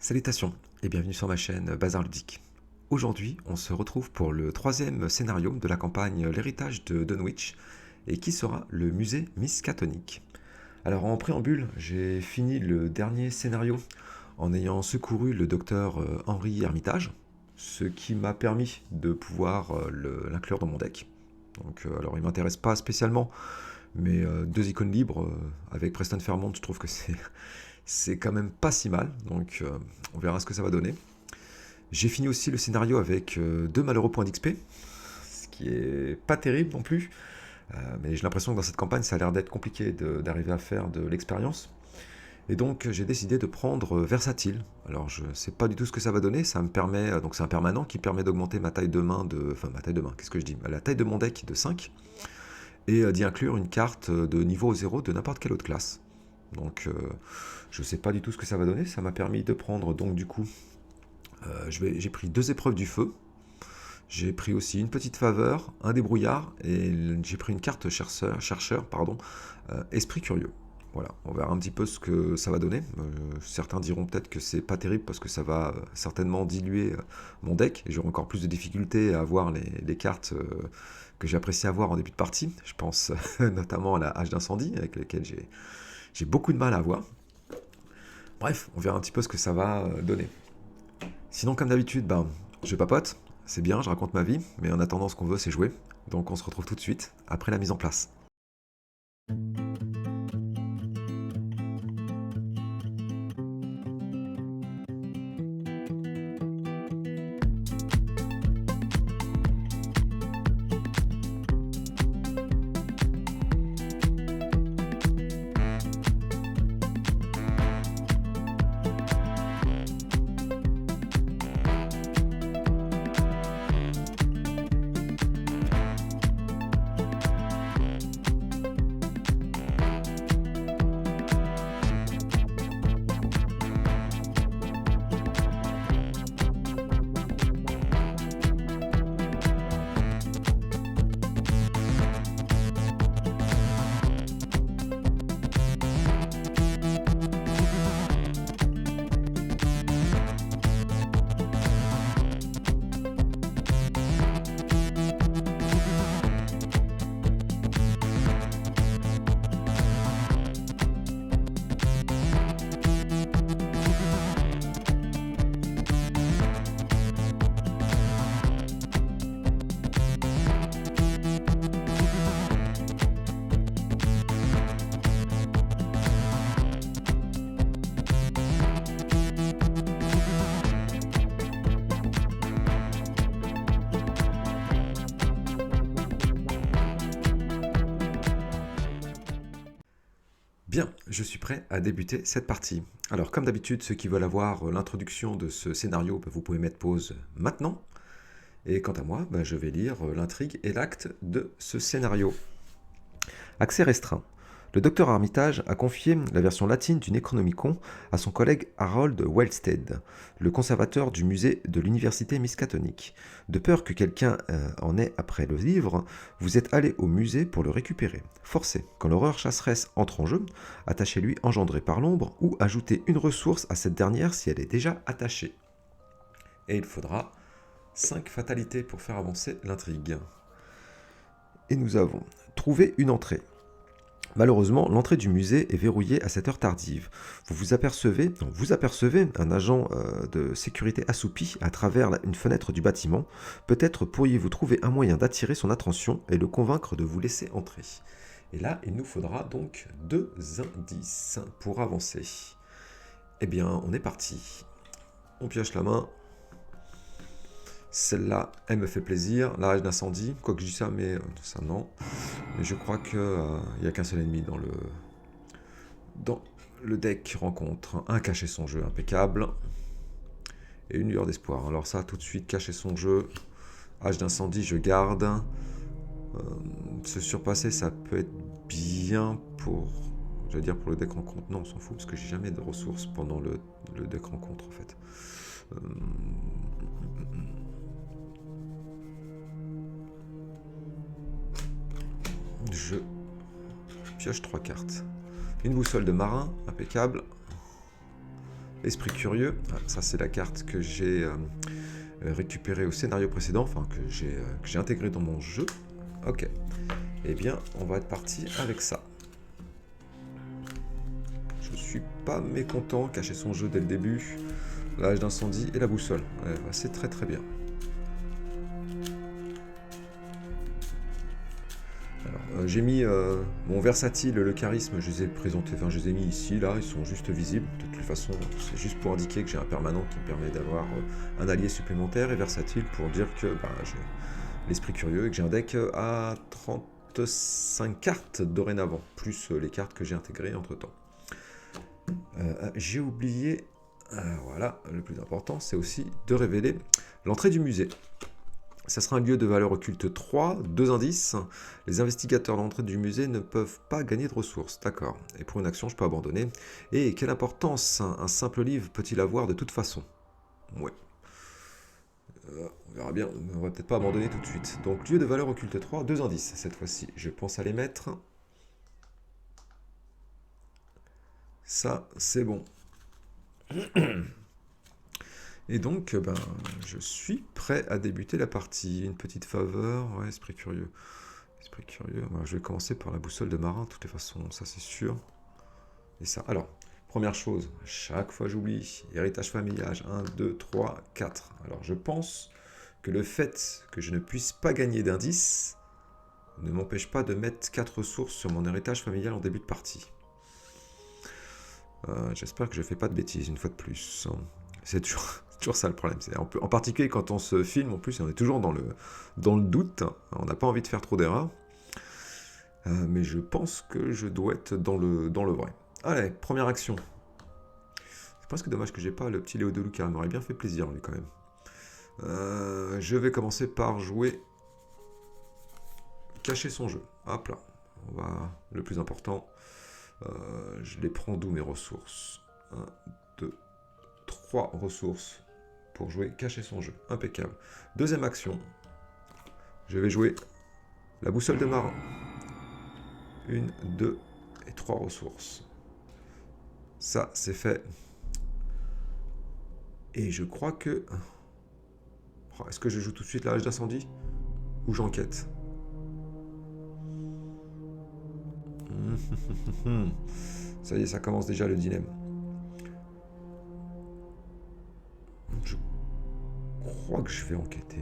Salutations et bienvenue sur ma chaîne Bazar Ludique. Aujourd'hui, on se retrouve pour le troisième scénario de la campagne L'héritage de Dunwich et qui sera le musée Miskatonic. Alors en préambule, j'ai fini le dernier scénario en ayant secouru le docteur Henry Hermitage, ce qui m'a permis de pouvoir l'inclure dans mon deck. Donc, alors il m'intéresse pas spécialement, mais deux icônes libres avec Preston Fairmont, je trouve que c'est quand même pas si mal, donc on verra ce que ça va donner. J'ai fini aussi le scénario avec deux malheureux points d'XP, ce qui est pas terrible non plus, mais j'ai l'impression que dans cette campagne ça a l'air d'être compliqué d'arriver à faire de l'expérience. Et donc j'ai décidé de prendre versatile. Alors je sais pas du tout ce que ça va donner, ça me permet, donc c'est un permanent qui permet d'augmenter ma taille de main enfin ma taille de main, qu'est-ce que je dis, la taille de mon deck de 5, et d'y inclure une carte de niveau 0 de n'importe quelle autre classe. Donc je sais pas du tout ce que ça va donner, ça m'a permis de prendre donc du coup, j'ai pris deux épreuves du feu, j'ai pris aussi une petite faveur, un débrouillard, et j'ai pris une carte chercheur, esprit curieux. Voilà, on verra un petit peu ce que ça va donner. Certains diront peut-être que c'est pas terrible parce que ça va certainement diluer mon deck et j'aurai encore plus de difficultés à avoir les cartes que j'apprécie avoir en début de partie. Je pense notamment à la hache d'incendie avec laquelle j'ai beaucoup de mal à avoir. Bref, on verra un petit peu ce que ça va donner. Sinon, comme d'habitude, je papote, c'est bien, je raconte ma vie, mais en attendant, ce qu'on veut, c'est jouer. Donc on se retrouve tout de suite après la mise en place. Bien, je suis prêt à débuter cette partie. Alors comme d'habitude, ceux qui veulent avoir l'introduction de ce scénario, vous pouvez mettre pause maintenant. Et quant à moi, je vais lire l'intrigue et l'acte de ce scénario. Accès restreint. Le docteur Armitage a confié la version latine du Necronomicon à son collègue Harold Wellsted, le conservateur du musée de l'université Miskatonic. De peur que quelqu'un en ait après le livre, vous êtes allé au musée pour le récupérer. Forcé, quand l'horreur chasseresse entre en jeu, attachez-lui engendré par l'ombre ou ajoutez une ressource à cette dernière si elle est déjà attachée. Et il faudra 5 fatalités pour faire avancer l'intrigue. Et nous avons trouvé une entrée. Malheureusement, l'entrée du musée est verrouillée à cette heure tardive. Vous apercevez un agent de sécurité assoupi à travers une fenêtre du bâtiment. Peut-être pourriez-vous trouver un moyen d'attirer son attention et le convaincre de vous laisser entrer. Et là, il nous faudra donc 2 indices pour avancer. Eh bien, on est parti. On pioche la main. Celle-là, elle me fait plaisir. La hache d'incendie, quoique je dis ça, mais ça non. Mais je crois qu'il n'y a qu'un seul ennemi dans le deck rencontre. Un cacher son jeu, impeccable. Et une lueur d'espoir. Alors ça, tout de suite, cacher son jeu. Hache d'incendie, je garde. Se surpasser, ça peut être bien pour... J'allais dire pour le deck rencontre. Non, on s'en fout, parce que j'ai jamais de ressources pendant le deck rencontre, en fait. Je pioche 3 cartes. Une boussole de marin, impeccable. Esprit curieux, ah, ça c'est la carte que j'ai récupérée au scénario précédent, enfin que j'ai intégré dans mon jeu. Ok, eh bien on va être parti avec ça. Je suis pas mécontent, cacher son jeu dès le début. L'âge d'incendie et la boussole, ouais, bah, c'est très très bien. J'ai mis mon versatile, le charisme, je les ai présentés, enfin je les ai mis ici, là, ils sont juste visibles. De toute façon, c'est juste pour indiquer que j'ai un permanent qui me permet d'avoir un allié supplémentaire, et versatile pour dire que bah, j'ai l'esprit curieux et que j'ai un deck à 35 cartes dorénavant, plus les cartes que j'ai intégrées entre temps. J'ai oublié, voilà, le plus important, c'est aussi de révéler l'entrée du musée. Ça sera un lieu de valeur occulte 3, 2 indices. Les investigateurs à l'entrée du musée ne peuvent pas gagner de ressources. D'accord. Et pour une action, je peux abandonner. Et quelle importance un simple livre peut-il avoir de toute façon? Ouais. On verra bien. On va peut-être pas abandonner tout de suite. Donc, lieu de valeur occulte 3, 2 indices. Cette fois-ci, je pense à les mettre. Ça, c'est bon. Et donc, ben, je suis prêt à débuter la partie. Une petite faveur, ouais, esprit curieux. Esprit curieux, ben, je vais commencer par la boussole de marin, de toutes les façons, ça c'est sûr. Et ça, alors, première chose, chaque fois j'oublie, héritage familial, 1, 2, 3, 4. Alors je pense que le fait que je ne puisse pas gagner d'indice ne m'empêche pas de mettre 4 ressources sur mon héritage familial en début de partie. J'espère que je ne fais pas de bêtises une fois de plus. C'est toujours ça le problème. En particulier quand on se filme, en plus, on est toujours dans le doute. On n'a pas envie de faire trop d'erreurs. Mais je pense que je dois être dans le vrai. Allez, première action. C'est presque dommage que j'ai pas le petit Léo Deluca. Il m'aurait bien fait plaisir, lui, quand même. Je vais commencer par jouer cacher son jeu. Hop là. Le plus important, je les prends d'où mes ressources? 1, 2, 3 ressources pour jouer cacher son jeu. Impeccable. Deuxième action. Je vais jouer la boussole de marin. 1, 2 et 3 ressources. Ça, c'est fait. Et je crois que... Est-ce que je joue tout de suite la hache d'incendie? Ou j'enquête? Ça y est, ça commence déjà le dilemme. Je crois que je vais enquêter.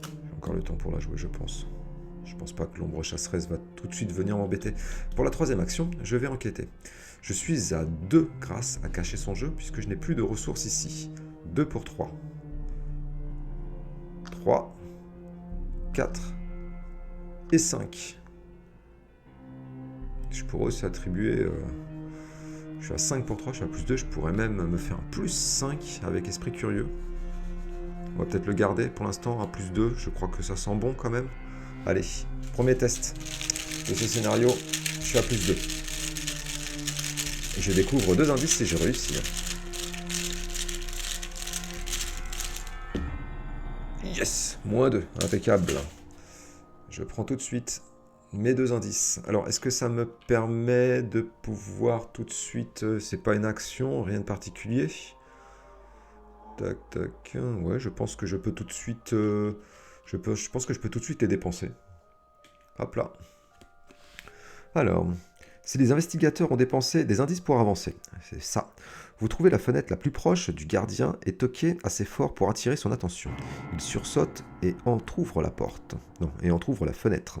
J'ai encore le temps pour la jouer, je pense. Je pense pas que l'ombre chasseresse va tout de suite venir m'embêter. Pour la troisième action, je vais enquêter. Je suis à 2 grâce à cacher son jeu, puisque je n'ai plus de ressources ici. 2 pour 3. 3, 4 et 5. Je pourrais aussi attribuer... je suis à 5 pour 3, je suis à plus 2. Je pourrais même me faire un plus 5 avec esprit curieux. On va peut-être le garder pour l'instant à plus 2. Je crois que ça sent bon quand même. Allez, premier test de ce scénario. Je suis à plus 2. Et je découvre 2 indices et je réussis. Yes, moins 2, impeccable. Je prends tout de suite mes 2 indices. Alors, est-ce que ça me permet de pouvoir tout de suite... c'est pas une action, rien de particulier. Tac, tac. Ouais, je pense que je peux tout de suite... je pense que je peux tout de suite les dépenser. Hop là. Alors, si les investigateurs ont dépensé des indices pour avancer, c'est ça. Vous trouvez la fenêtre la plus proche du gardien et toquez assez fort pour attirer son attention. Il sursaute et entrouvre la porte. Non, et entrouvre la fenêtre.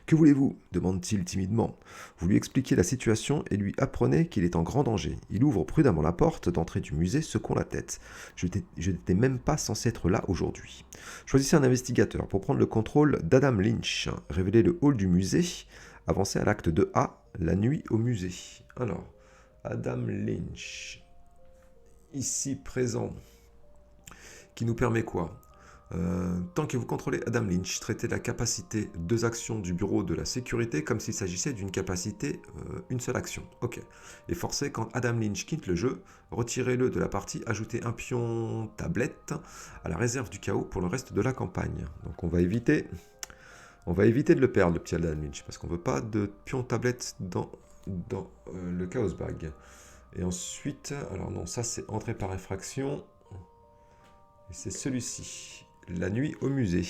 Que voulez-vous? Demande-t-il timidement. Vous lui expliquez la situation et lui apprenez qu'il est en grand danger. Il ouvre prudemment la porte d'entrée du musée, secouant la tête. Je n'étais même pas censé être là aujourd'hui. Choisissez un investigateur pour prendre le contrôle d'Adam Lynch. Révélez le hall du musée. Avancez à l'acte 2A, la nuit au musée. Alors, Adam Lynch, ici présent, qui nous permet quoi? Tant que vous contrôlez Adam Lynch, traitez la capacité 2 actions du bureau de la sécurité comme s'il s'agissait d'une capacité une seule action. Ok. Et forcez quand Adam Lynch quitte le jeu, retirez-le de la partie, ajoutez un pion tablette à la réserve du chaos pour le reste de la campagne. Donc on va éviter de le perdre, le petit Adam Lynch, parce qu'on veut pas de pion tablette dans le Chaos Bag. Et ensuite, alors non, ça c'est entrée par effraction. Et c'est celui-ci, la nuit au musée.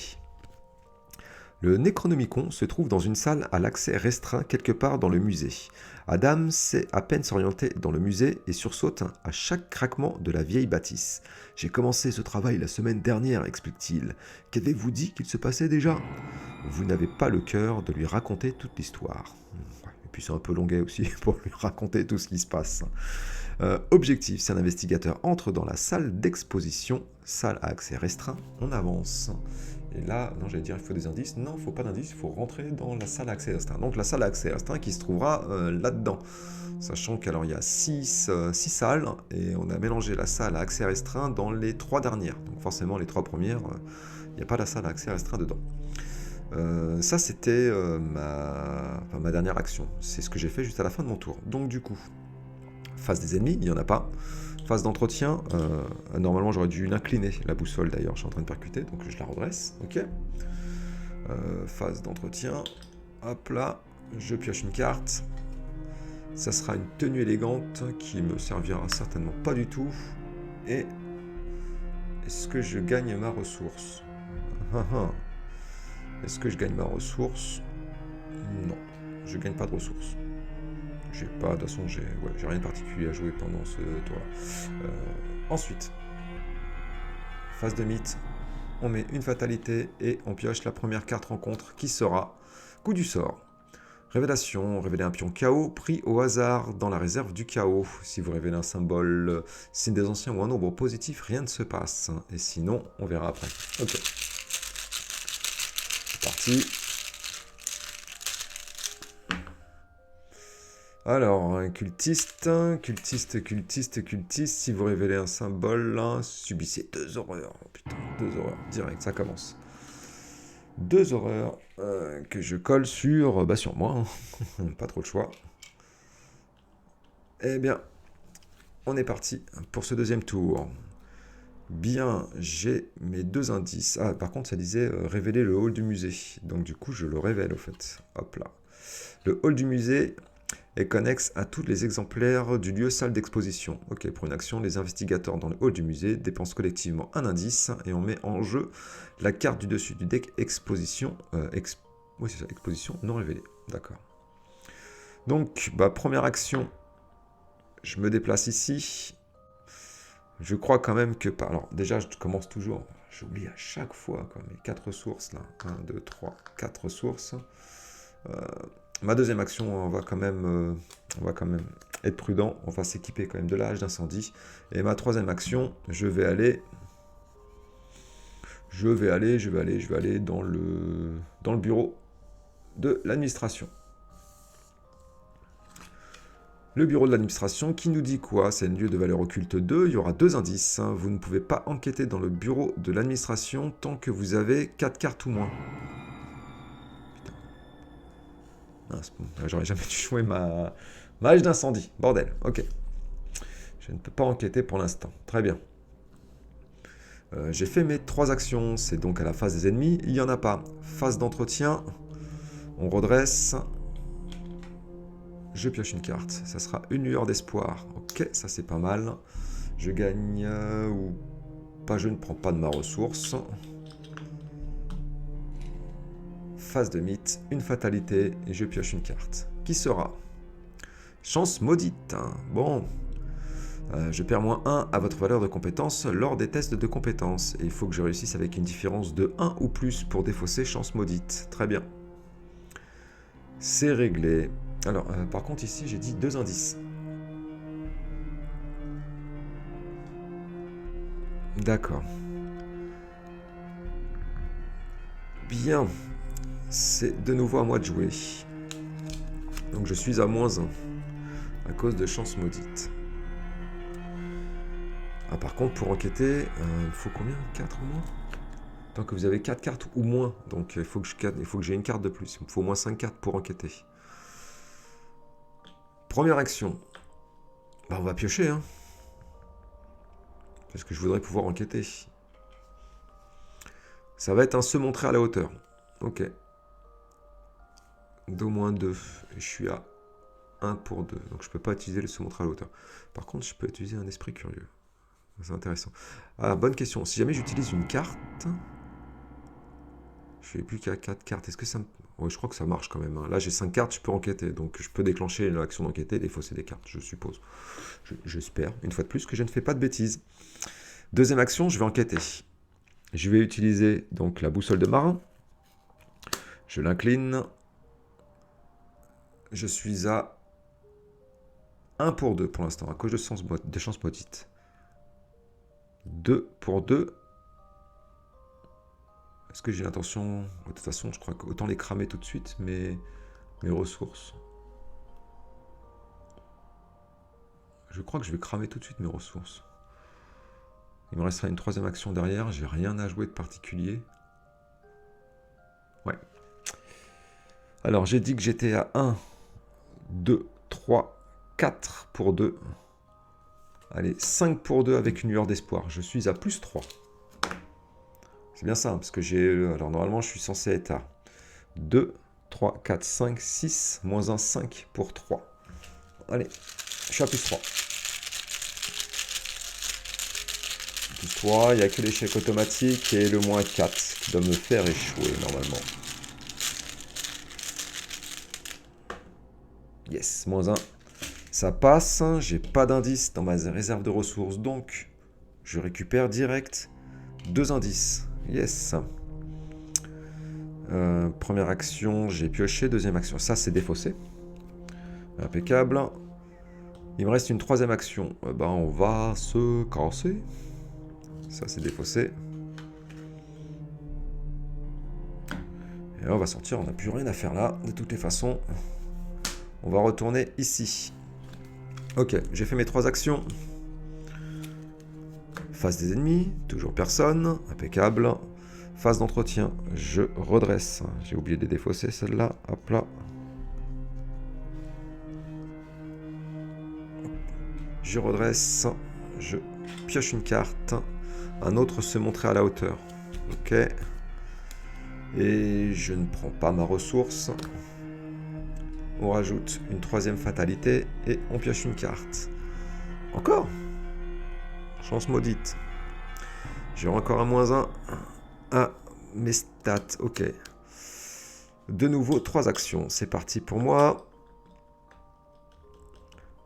Le Necronomicon se trouve dans une salle à l'accès restreint quelque part dans le musée. Adam sait à peine s'orienter dans le musée et sursaute à chaque craquement de la vieille bâtisse. « J'ai commencé ce travail la semaine dernière, explique-t-il. Qu'avez-vous dit qu'il se passait déjà ?» Vous n'avez pas le cœur de lui raconter toute l'histoire. Et puis c'est un peu longuet aussi pour lui raconter tout ce qui se passe. Objectif, si un investigateur entre dans la salle d'exposition, salle à accès restreint, on avance. Et là, non, j'allais dire il faut des indices. Non, il ne faut pas d'indices, il faut rentrer dans la salle à accès restreint. Donc la salle à accès restreint qui se trouvera là-dedans. Sachant qu'il y a 6 salles, et on a mélangé la salle à accès restreint dans les 3 dernières. Donc forcément, les 3 premières, il n'y a pas la salle à accès restreint dedans. Ça, c'était ma dernière action. C'est ce que j'ai fait juste à la fin de mon tour. Donc du coup, phase des ennemis, il n'y en a pas. Phase d'entretien, normalement j'aurais dû l'incliner, la boussole d'ailleurs, je suis en train de percuter, donc je la redresse, ok. Phase d'entretien, hop là, je pioche une carte. Ça sera une tenue élégante qui me servira certainement pas du tout. Et est-ce que je gagne ma ressource? Est-ce que je gagne ma ressource? Non, je gagne pas de ressources. J'ai pas, de toute façon, j'ai rien de particulier à jouer pendant ce tour-là. Ensuite, phase de mythe, on met une fatalité et on pioche la première carte rencontre qui sera coup du sort. Révélation, révéler un pion chaos pris au hasard dans la réserve du chaos. Si vous révélez un symbole, signe des anciens ou un nombre positif, rien ne se passe. Et sinon, on verra après. Ok. C'est parti. Alors, cultiste, si vous révélez un symbole, subissez 2 horreurs. Oh, putain, 2 horreurs, direct, ça commence. 2 horreurs que je colle sur moi, pas trop le choix. Eh bien, on est parti pour ce deuxième tour. Bien, j'ai mes 2 indices. Ah, par contre, ça disait révéler le hall du musée. Donc du coup, je le révèle au fait. Hop là. Le hall du musée est connexe à tous les exemplaires du lieu salle d'exposition. Ok, pour une action, les investigateurs dans le hall du musée dépensent collectivement un indice et on met en jeu la carte du dessus du deck exposition, oui, c'est ça, exposition non révélée. D'accord. Donc, première action, je me déplace ici. Je crois quand même que... Alors déjà, je commence toujours... J'oublie à chaque fois quoi, mes 4 sources là. 1, 2, 3, 4 sources. Ma deuxième action, on va quand même être prudent. On va s'équiper quand même de la hache d'incendie. Et ma troisième action, je vais aller dans le bureau de l'administration. Le bureau de l'administration qui nous dit quoi? C'est un lieu de valeur occulte 2, il y aura 2 indices. Vous ne pouvez pas enquêter dans le bureau de l'administration tant que vous avez 4 cartes ou moins. J'aurais jamais dû jouer ma hache d'incendie. Bordel, ok. Je ne peux pas enquêter pour l'instant. Très bien. J'ai fait mes 3 actions. C'est donc à la phase des ennemis. Il n'y en a pas. Phase d'entretien. On redresse. Je pioche une carte. Ça sera une lueur d'espoir. Ok, ça c'est pas mal. Je gagne ou pas, je ne prends pas de ma ressource. Phase de mythe, une fatalité, et je pioche une carte. Qui sera? Chance maudite. Bon. Je perds -1 à votre valeur de compétence lors des tests de compétences. Et il faut que je réussisse avec une différence de 1 ou plus pour défausser chance maudite. Très bien. C'est réglé. Alors, par contre, ici, j'ai dit 2 indices. D'accord. Bien. C'est de nouveau à moi de jouer. Donc je suis à -1 à cause de chance maudite. Ah, par contre, pour enquêter, il faut combien? 4 ou moins? Tant que vous avez 4 cartes ou moins. Donc il faut que j'ai une carte de plus. Il me faut au moins 5 cartes pour enquêter. Première action. On va piocher, hein. Parce que je voudrais pouvoir enquêter. Ça va être un se montrer à la hauteur. Ok. D'au moins 2. Je suis à 1 pour 2. Donc je peux pas utiliser le se montrer à la hauteur. Par contre, je peux utiliser un esprit curieux. C'est intéressant. Ah, bonne question. Si jamais j'utilise une carte, je n'ai plus qu'à 4 cartes. Est-ce que ça me... Ouais, je crois que ça marche quand même. Hein. Là, j'ai 5 cartes, je peux enquêter. Donc je peux déclencher l'action d'enquêter et défausser des cartes, je suppose. J'espère, une fois de plus, que je ne fais pas de bêtises. Deuxième action, je vais enquêter. Je vais utiliser donc la boussole de marin. Je l'incline. Je suis à 1 pour 2 pour l'instant, à cause de chances maudites. 2 pour 2. Est-ce que j'ai l'intention... De toute façon, je crois qu'autant les cramer tout de suite, mais mes ressources. Je crois que je vais cramer tout de suite mes ressources. Il me restera une troisième action derrière. J'ai rien à jouer de particulier. Ouais. Alors, j'ai dit que j'étais à 1, 2, 3, 4 pour 2. Allez, 5 pour 2 avec une lueur d'espoir. Je suis à plus 3. C'est bien ça, parce que j'ai... Alors, normalement, je suis censé être à 2, 3, 4, 5, 6, moins 1, 5 pour 3. Allez, je suis à plus 3. Plus 3, il n'y a que l'échec automatique et le moins 4 qui doit me faire échouer, normalement. Yes, moins 1. Ça passe, j'ai pas d'indice dans ma réserve de ressources, donc je récupère direct 2 indices. Yes. Première action, j'ai pioché. Deuxième action, ça c'est défaussé. Impeccable. Il me reste une troisième action. On va se casser. Ça c'est défaussé. Et là on va sortir, on n'a plus rien à faire là. De toutes les façons, on va retourner ici. Ok, j'ai fait mes 3 actions. Phase des ennemis, toujours personne, impeccable. Phase d'entretien, je redresse. J'ai oublié de défausser celle-là, hop là. Je redresse, je pioche une carte. Un autre se montrer à la hauteur. Ok. Et je ne prends pas ma ressource. On rajoute une troisième fatalité et on pioche une carte. Encore ? Chance maudite. J'ai encore un moins 1 à mes stats. Ok. De nouveau, 3 actions. C'est parti pour moi.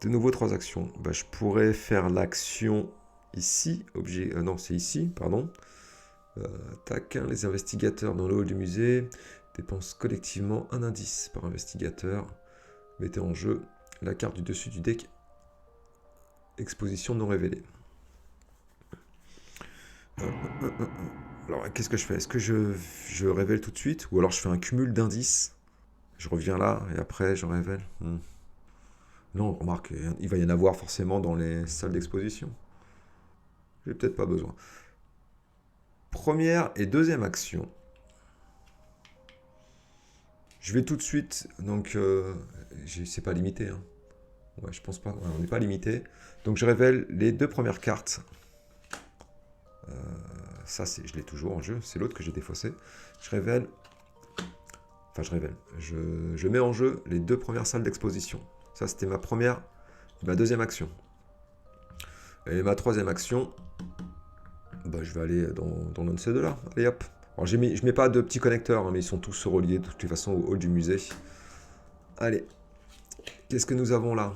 De nouveau, 3 actions. Je pourrais faire l'action ici. Objet. Non, c'est ici, pardon. Tac. Les investigateurs dans le hall du musée dépensent collectivement un indice par investigateur. Mettez en jeu la carte du dessus du deck. Exposition non révélée. Alors, qu'est-ce que je fais? Est-ce que je révèle tout de suite? Ou alors je fais un cumul d'indices? Je reviens là et après je révèle. Non, remarque, il va y en avoir forcément dans les salles d'exposition. J'ai peut-être pas besoin. Première et deuxième action. Je vais tout de suite, donc c'est pas limité. Hein. Ouais, je pense pas, ouais, on n'est pas limité. Donc je révèle les 2 premières cartes. Ça, je l'ai toujours en jeu, c'est l'autre que j'ai défaussé. Je révèle, je mets en jeu les 2 premières salles d'exposition. Ça, c'était ma première et ma deuxième action. Et ma troisième action, je vais aller dans l'un de ces deux-là. Allez hop. Alors, je mets pas de petits connecteurs, hein, mais ils sont tous reliés de toute façon au hall du musée. Allez. Qu'est-ce que nous avons là?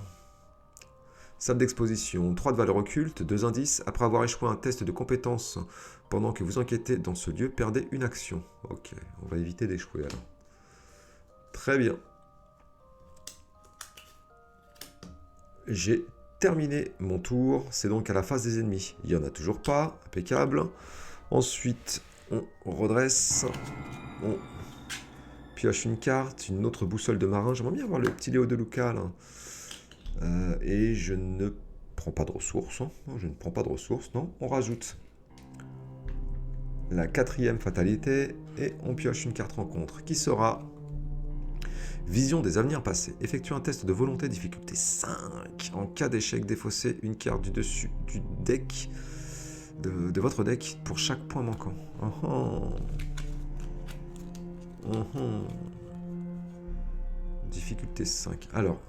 Salle d'exposition, 3 de valeur occulte, 2 indices. Après avoir échoué un test de compétences pendant que vous enquêtez dans ce lieu, perdez une action. Ok, on va éviter d'échouer alors. Très bien. J'ai terminé mon tour. C'est donc à la phase des ennemis. Il n'y en a toujours pas. Impeccable. Ensuite, on redresse. On pioche une carte, une autre boussole de marin. J'aimerais bien avoir le petit Léo de Luca là. Et je ne prends pas de ressources. Hein. Je ne prends pas de ressources, non. On rajoute la 4e fatalité et on pioche une carte rencontre qui sera Vision des avenirs passés. Effectuez un test de volonté difficulté 5. En cas d'échec, défaussez une carte du dessus du deck de votre deck pour chaque point manquant. Difficulté 5. Alors,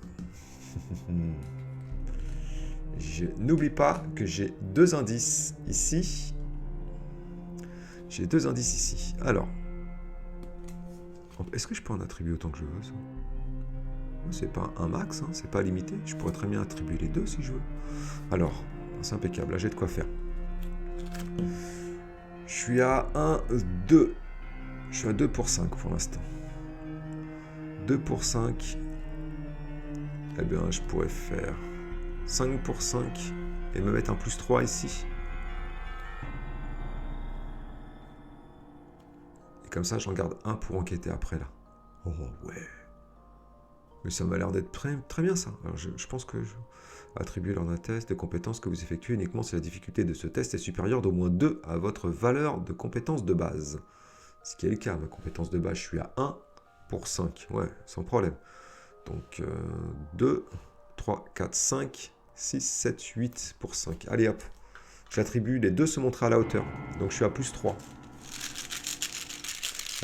Je n'oublie pas que j'ai 2 indices ici. J'ai 2 indices ici. Alors, est-ce que je peux en attribuer autant que je veux, ça? C'est pas un max, hein, c'est pas limité. Je pourrais très bien attribuer les 2 si je veux. Alors, c'est impeccable, là j'ai de quoi faire. Je suis à 1, 2. Je suis à 2 pour 5 pour l'instant. 2 pour 5. Eh bien, je pourrais faire 5 pour 5 et me mettre un plus 3 ici. Et comme ça, j'en garde un pour enquêter après, là. Oh, ouais. Mais ça m'a l'air d'être très bien, ça. Alors, je pense que attribuer lors d'un test de compétences que vous effectuez uniquement si la difficulté de ce test est supérieure d'au moins 2 à votre valeur de compétence de base. Ce qui est le cas, ma compétence de base, je suis à 1 pour 5. Ouais, sans problème. Donc, 2, 3, 4, 5, 6, 7, 8 pour 5. Allez hop, j'attribue, les 2 se montrent à la hauteur. Donc, je suis à plus 3.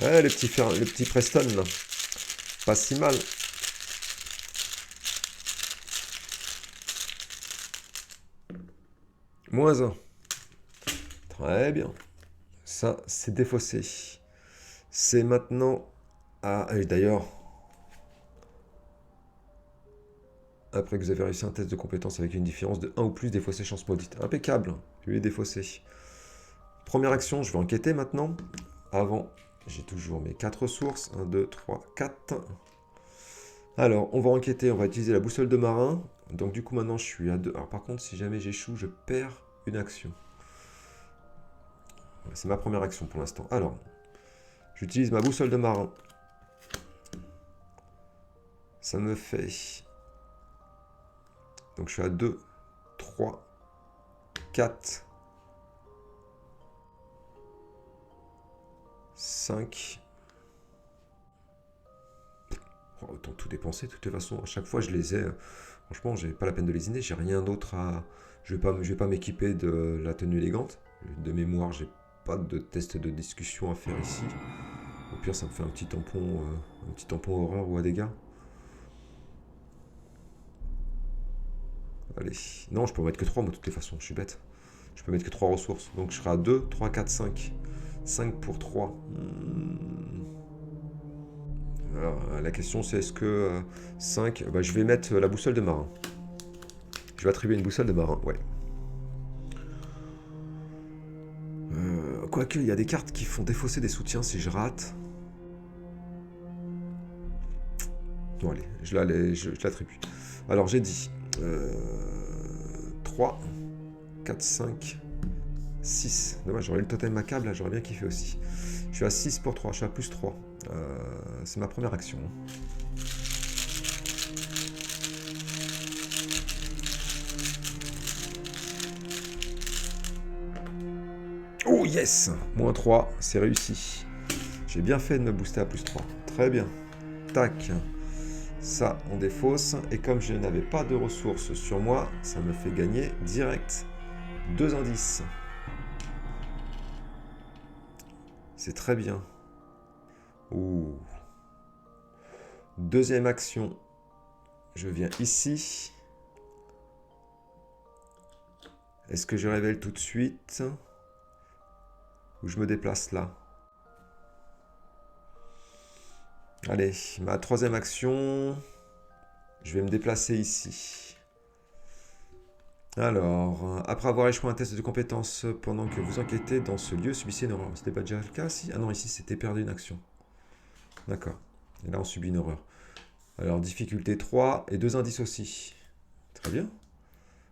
Ouais, le petit Preston, là. Pas si mal. Moins 1. Très bien. Ça, c'est défaussé. C'est maintenant... Ah, et d'ailleurs... Après que vous avez réussi un test de compétence avec une différence de 1 ou plus, défaussé chance maudite. Impeccable. Je lui ai défaussé. Première action, je vais enquêter maintenant. Avant, j'ai toujours mes 4 ressources. 1, 2, 3, 4. Alors, on va enquêter. On va utiliser la boussole de marin. Donc du coup, maintenant, je suis à 2. Alors par contre, si jamais j'échoue, je perds une action. C'est ma première action pour l'instant. Alors, j'utilise ma boussole de marin. Ça me fait... Donc je suis à 2, 3, 4, 5. Oh, autant tout dépenser de toutes les façons. À chaque fois, je les ai... Franchement, j'ai pas la peine de lésiner. J'ai rien d'autre à... Je vais pas m'équiper de la tenue élégante. De mémoire, j'ai pas de test de discussion à faire ici. Au pire, ça me fait un petit tampon horreur ou à dégâts. Allez. Non, je peux mettre que 3, moi, de toutes les façons. Je suis bête. Je peux mettre que 3 ressources. Donc, je serai à 2, 3, 4, 5. 5 pour 3. Alors, la question, c'est est-ce que 5... Bah, je vais mettre la boussole de marin. Je vais attribuer une boussole de marin, ouais. Quoique, il y a des cartes qui font défausser des soutiens si je rate. Bon, allez, je l'attribue. Alors, j'ai dit 3, 4, 5, 6. Dommage, j'aurais eu le totem macabre, là, j'aurais bien kiffé aussi. Je suis à 6 pour 3, je suis à plus 3. C'est ma première action. Oh yes! Moins 3, c'est réussi. J'ai bien fait de me booster à plus 3. Très bien. Tac. Ça, on défausse. Et comme je n'avais pas de ressources sur moi, ça me fait gagner direct 2 indices. C'est très bien. Ouh. Deuxième action. Je viens ici. Est-ce que je révèle tout de suite? Ou je me déplace là? Allez, ma troisième action. Je vais me déplacer ici. Alors, après avoir échoué un test de compétence pendant que vous enquêtez dans ce lieu, subissez une horreur. C'était pas déjà le cas, si? Ah non, ici c'était perdu une action. D'accord. Et là on subit une horreur. Alors, difficulté 3 et 2 indices aussi. Très bien.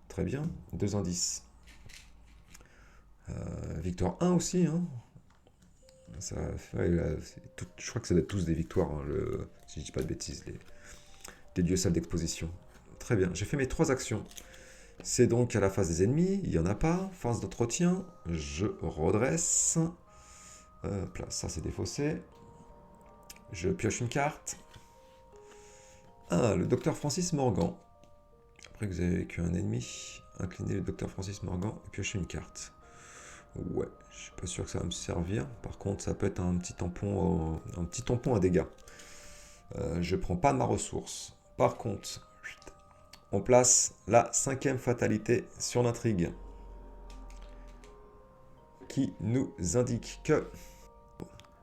Très bien. 2 indices. Victoire 1 aussi, hein. Ça, ouais, je crois que ça doit être tous des victoires, hein, si je dis pas de bêtises, les lieux salles d'exposition. Très bien, j'ai fait mes 3 actions. C'est donc à la phase des ennemis, il n'y en a pas. Phase d'entretien, je redresse. Là, ça c'est défaussé. Je pioche une carte. Ah, le docteur Francis Morgan. Après que vous avez vécu un ennemi, inclinez le docteur Francis Morgan et piochez une carte. Ouais, je suis pas sûr que ça va me servir. Par contre, ça peut être un petit tampon à dégâts. Je prends pas ma ressource. Par contre, on place la 5e fatalité sur l'intrigue, qui nous indique que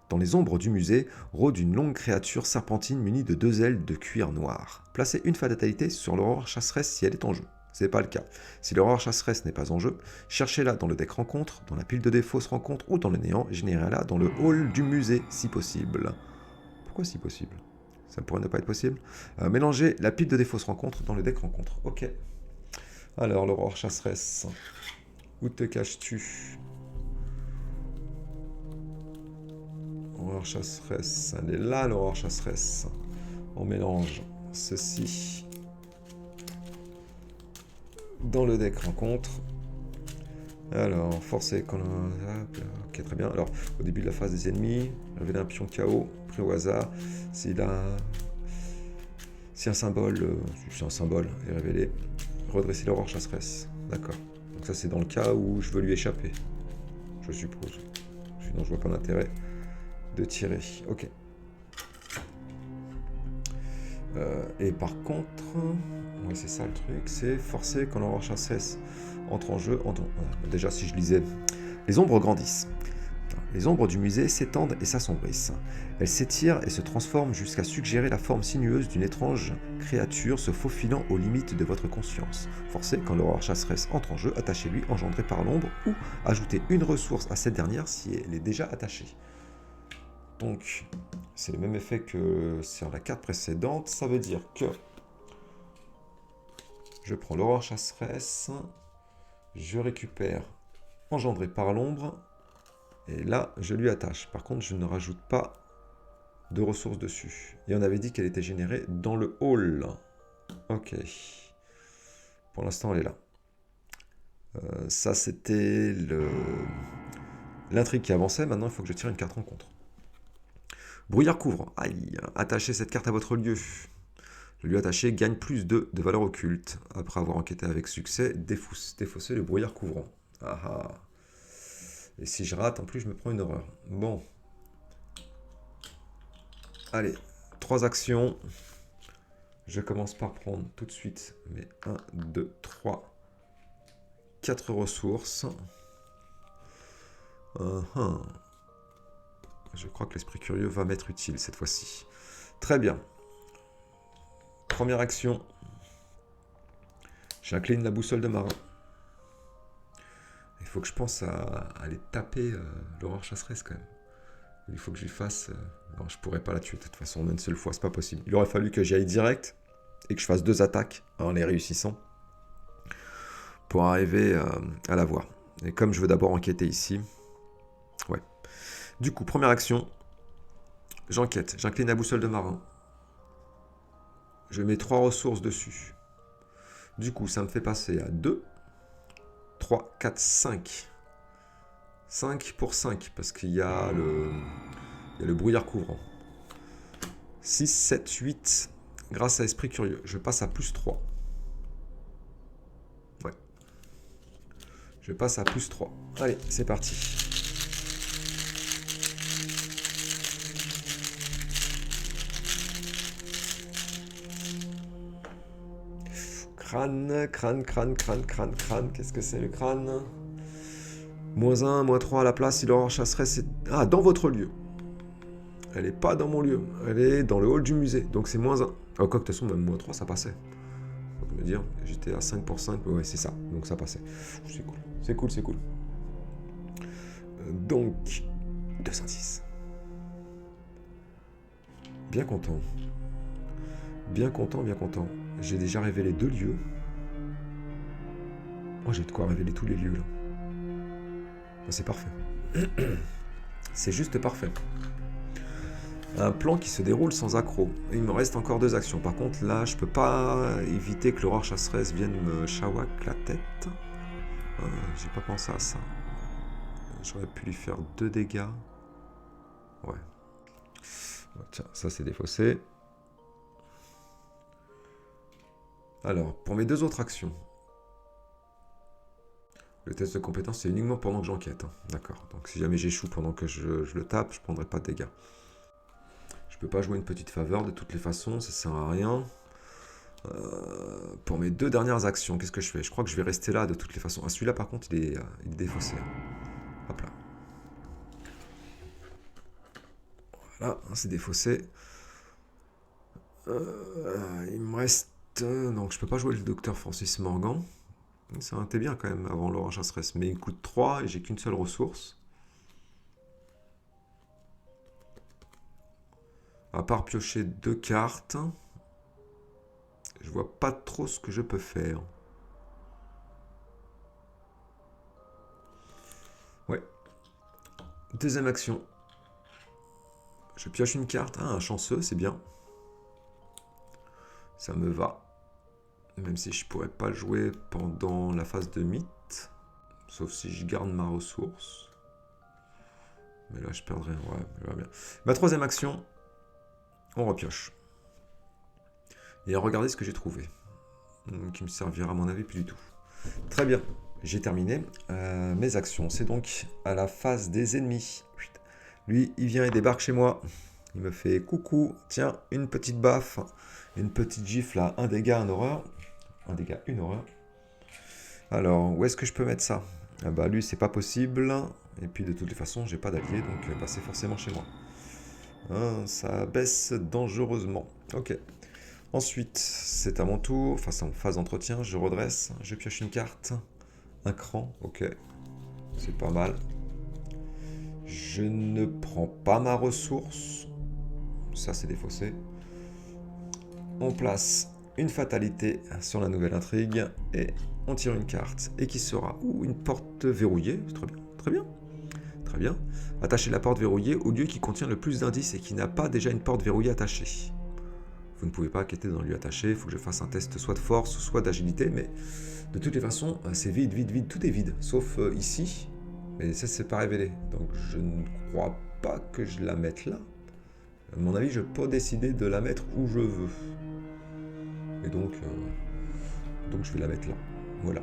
dans les ombres du musée rôde une longue créature serpentine munie de 2 ailes de cuir noir. Placez une fatalité sur l'aurore chasseresse si elle est en jeu. Ce n'est pas le cas. Si l'aurore chasseresse n'est pas en jeu, cherchez-la dans le deck rencontre, dans la pile de défausse rencontre ou dans le néant, générez-la dans le hall du musée si possible. Pourquoi si possible? Ça pourrait ne pas être possible. Mélangez la pile de défausse rencontre dans le deck rencontre. Ok. Alors, l'aurore chasseresse, où te caches-tu? L'aurore chasseresse, elle est là, l'aurore chasseresse. On mélange ceci dans le deck rencontre. Alors, forcé quand ok, très bien. Alors, au début de la phase des ennemis, révéler un pion KO, pris au hasard. Si un symbole, est révélé, redresser l'aurore chasseresse. D'accord. Donc ça, c'est dans le cas où je veux lui échapper, je suppose. Sinon, je vois pas l'intérêt de tirer. Ok. Et par contre, ouais, c'est ça le truc, c'est forcer quand l'aurore chasseresse entre en jeu. Déjà, si je lisais, les ombres grandissent. Les ombres du musée s'étendent et s'assombrissent. Elles s'étirent et se transforment jusqu'à suggérer la forme sinueuse d'une étrange créature se faufilant aux limites de votre conscience. Forcez quand l'aurore chasseresse entre en jeu, attachez-lui engendré par l'ombre ou ajoutez une ressource à cette dernière si elle est déjà attachée. Donc, c'est le même effet que sur la carte précédente. Ça veut dire que je prends l'aurore chasseresse, je récupère engendré par l'ombre, et là, je lui attache. Par contre, je ne rajoute pas de ressources dessus. Et on avait dit qu'elle était générée dans le hall. Ok. Pour l'instant, elle est là. Ça, c'était l'intrigue qui avançait. Maintenant, il faut que je tire une carte rencontre. Brouillard couvre. Aïe. Attachez cette carte à votre lieu. Le lieu attaché gagne plus 2 de valeur occulte. Après avoir enquêté avec succès, défausser le brouillard couvrant. Ah ah. Et si je rate, en plus, je me prends une horreur. Bon. Allez, 3 actions. Je commence par prendre tout de suite mes 1, 2, 3, 4 ressources. Je crois que l'esprit curieux va m'être utile cette fois-ci. Très bien. Première action. J'incline la boussole de marin. Il faut que je pense à aller taper l'aurore chasseresse quand même. Il faut que je lui fasse... Non, je pourrais pas la tuer de toute façon, même une seule fois, c'est pas possible. Il aurait fallu que j'y aille direct et que je fasse 2 attaques en les réussissant pour arriver à la voir. Et comme je veux d'abord enquêter ici... Ouais. Du coup, première action. J'enquête. J'incline la boussole de marin. Je mets 3 ressources dessus. Du coup, ça me fait passer à 2, 3, 4, 5. 5 pour 5, parce qu'il y a le brouillard couvrant. 6, 7, 8. Grâce à Esprit Curieux, je passe à plus 3. Ouais. Je passe à plus 3. Allez, c'est parti. Crâne, crâne, crâne, crâne, crâne, crâne. Qu'est-ce que c'est le crâne? -1, -3 à la place, si l'aurore chasseresse... Ah, dans votre lieu. Elle n'est pas dans mon lieu. Elle est dans le hall du musée. Donc c'est -1. Oh, quoi que de toute façon, même -3, ça passait. Faut me dire, j'étais à 5 pour 5. Ouais, c'est ça. Donc ça passait. C'est cool. C'est cool, c'est cool. Donc, 210. Bien content. Bien content, bien content. J'ai déjà révélé 2 lieux. Oh, j'ai de quoi révéler tous les lieux, là. C'est parfait. C'est juste parfait. Un plan qui se déroule sans accroc. Il me reste encore 2 actions. Par contre, là, je peux pas éviter que l'aurore chasseresse vienne me chawak la tête. J'ai pas pensé à ça. J'aurais pu lui faire 2 dégâts. Ouais. Tiens, ça c'est défaussé. Alors, pour mes 2 autres actions. Le test de compétence, c'est uniquement pendant que j'enquête. Hein. D'accord. Donc si jamais j'échoue pendant que je le tape, je ne prendrai pas de dégâts. Je peux pas jouer une petite faveur de toutes les façons, ça sert à rien. Pour mes 2 dernières actions, qu'est-ce que je fais? Je crois que je vais rester là de toutes les façons. Ah, celui-là, par contre, il est défaussé. Hop là. Voilà, c'est défaussé. Il me reste... donc, je peux pas jouer le docteur Francis Morgan. Ça aurait été bien quand même avant Laurent Chasseresse. Mais il coûte 3 et j'ai qu'une seule ressource. À part piocher 2 cartes, je vois pas trop ce que je peux faire. Ouais. Deuxième action. Je pioche une carte. Ah, un chanceux, c'est bien. Ça me va. Même si je pourrais pas le jouer pendant la phase de mythe. Sauf si je garde ma ressource. Mais là, je perdrais. Ouais, ça va bien. Ma troisième action, on repioche. Et regardez ce que j'ai trouvé. Qui me servira à mon avis plus du tout. Très bien, j'ai terminé mes actions. C'est donc à la phase des ennemis. Lui, il vient et débarque chez moi. Il me fait coucou, tiens, une petite baffe, une petite gifle à un dégât, une horreur. Un dégât, une horreur. Alors, où est-ce que je peux mettre ça? Ah bah lui, c'est pas possible. Et puis de toutes les façons, j'ai pas d'allié, donc bah, c'est forcément chez moi. Hein, ça baisse dangereusement. Ok. Ensuite, c'est à mon tour, face en phase d'entretien, je redresse, je pioche une carte, un cran, ok, c'est pas mal. Je ne prends pas ma ressource, ça c'est défaussé. On place une fatalité sur la nouvelle intrigue et on tire une carte. Et qui sera une porte verrouillée, très bien, très bien, très bien. Attachez la porte verrouillée au lieu qui contient le plus d'indices et qui n'a pas déjà une porte verrouillée attachée. Vous ne pouvez pas quitter dans le lieu attaché, il faut que je fasse un test soit de force, soit d'agilité, mais de toutes les façons, c'est vide, vide, vide, tout est vide, sauf ici, mais ça c'est pas révélé, donc je ne crois pas que je la mette là. À mon avis, je peux décider de la mettre où je veux. Et donc je vais la mettre là, voilà,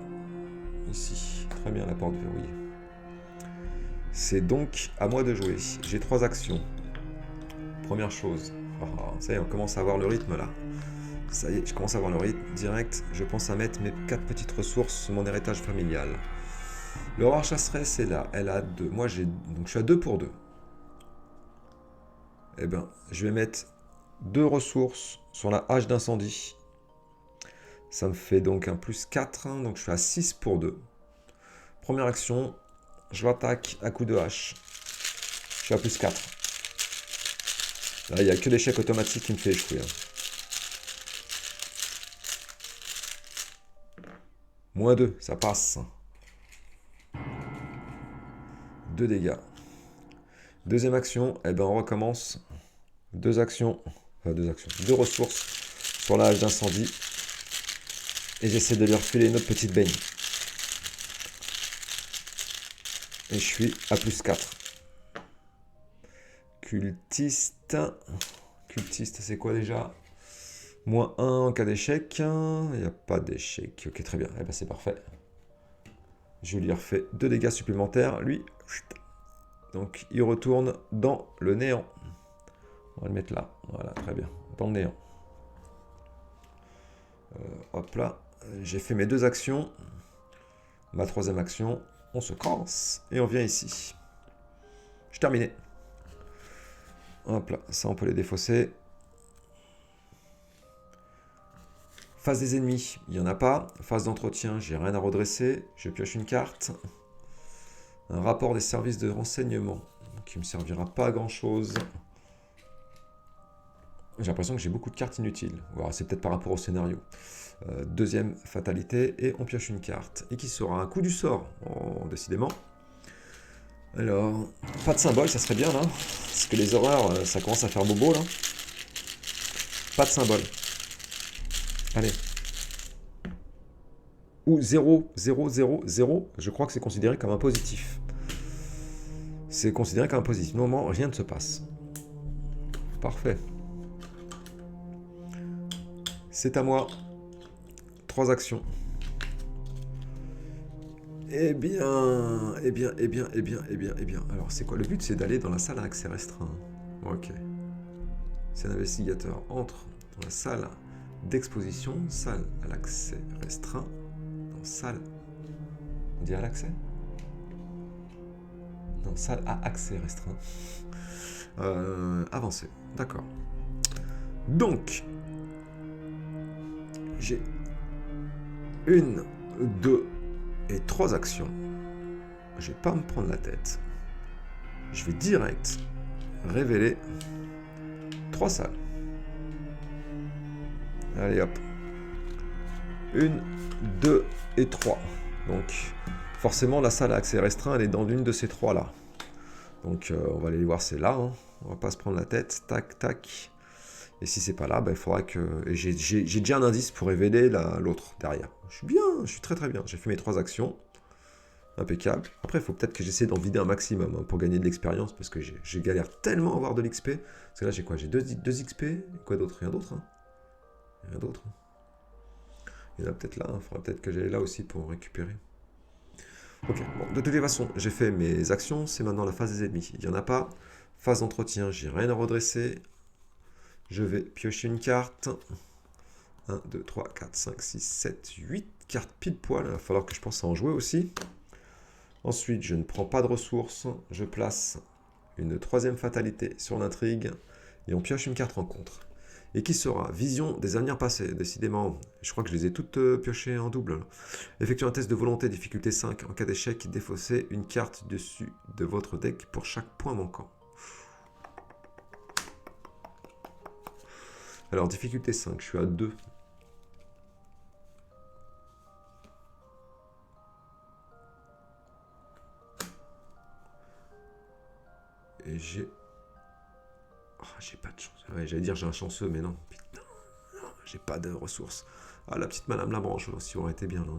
ici, très bien la porte verrouillée. C'est donc à moi de jouer, j'ai 3 actions. Première chose, ça y est, on commence à avoir le rythme là. Ça y est, je commence à avoir le rythme direct. Je pense à mettre mes 4 petites ressources sur mon héritage familial. L'aurore chasseresse est là. Elle a 2. Moi, donc je suis à 2 pour 2. Eh bien, je vais mettre 2 ressources sur la hache d'incendie. Ça me fait donc un plus 4. Donc je suis à 6 pour 2. Première action, je l'attaque à coup de hache. Je suis à plus 4. Là, il n'y a que l'échec automatique qui me fait échouer. Moins 2, ça passe. 2 dégâts. Deuxième action, eh ben on recommence. 2 actions, 2 ressources sur la hache d'incendie. Et j'essaie de lui refiler une autre petite baigne. Et je suis à plus 4. Cultiste. Cultiste, c'est quoi déjà? Moins 1 en cas d'échec. Il n'y a pas d'échec. Ok, très bien. Eh ben, c'est parfait. Je lui refais 2 dégâts supplémentaires. Lui, donc il retourne dans le néant. On va le mettre là. Voilà, très bien. Dans le néant. Hop là. J'ai fait mes 2 actions. Ma troisième action. On se casse. Et on vient ici. Je terminé. Hop là. Ça, on peut les défausser. Phase des ennemis, il n'y en a pas. Phase d'entretien, j'ai rien à redresser. Je pioche une carte. Un rapport des services de renseignement qui ne me servira pas à grand chose. J'ai l'impression que j'ai beaucoup de cartes inutiles. Voilà, c'est peut-être par rapport au scénario. Deuxième fatalité, et on pioche une carte. Et qui sera un coup du sort, décidément. Alors, pas de symbole, ça serait bien là. Parce que les horreurs, ça commence à faire bobo là. Pas de symbole. Allez. Ou 0, 0, 0, 0, je crois que c'est considéré comme un positif. C'est considéré comme un positif. Normalement, rien ne se passe. Parfait. C'est à moi. 3 actions. Eh bien. Alors, c'est quoi? Le but, c'est d'aller dans la salle à accès restreint. Ok. C'est un investigateur. Entre dans la salle d'exposition, salle à l'accès restreint. Non, salle. On dit à l'accès? Non, salle à accès restreint. Avancé. D'accord. Donc, j'ai 1, 2 et 3 actions. Je vais pas me prendre la tête. Je vais direct révéler 3 salles. Allez hop. 1, 2 et 3. Donc, forcément, la salle à accès restreint, elle est dans l'une de ces 3 là. Donc, on va aller voir, c'est là. Hein. On va pas se prendre la tête. Tac, tac. Et si c'est pas là, bah, il faudra que... J'ai déjà un indice pour révéler l'autre derrière. Je suis bien, je suis très très bien. J'ai fait mes 3 actions. Impeccable. Après, il faut peut-être que j'essaie d'en vider un maximum hein, pour gagner de l'expérience, parce que j'ai galère tellement à avoir de l'XP. Parce que là, j'ai quoi? J'ai 2 XP. Quoi d'autre? Rien d'autre hein. Rien d'autre. Il y en a peut-être là. Il faudra peut-être que j'aille là aussi pour récupérer. Ok, bon, de toutes les façons, j'ai fait mes actions. C'est maintenant la phase des ennemis. Il n'y en a pas. Phase d'entretien, j'ai rien à redresser. Je vais piocher une carte. 1, 2, 3, 4, 5, 6, 7, 8 cartes pile poil. Il va falloir que je pense à en jouer aussi. Ensuite, je ne prends pas de ressources. Je place une 3e fatalité sur l'intrigue. Et on pioche une carte rencontre. Et qui sera vision des avenirs passés. Décidément, je crois que je les ai toutes piochées en double. Effectuez un test de volonté difficulté 5. En cas d'échec, défaussez une carte dessus de votre deck pour chaque point manquant. Alors, difficulté 5, je suis à 2. Et j'ai... Oh, j'ai pas de chance. Ouais, j'allais dire j'ai un chanceux, mais non. Putain, j'ai pas de ressources. Ah, la petite Madame Labranche aussi aurait été bien, là.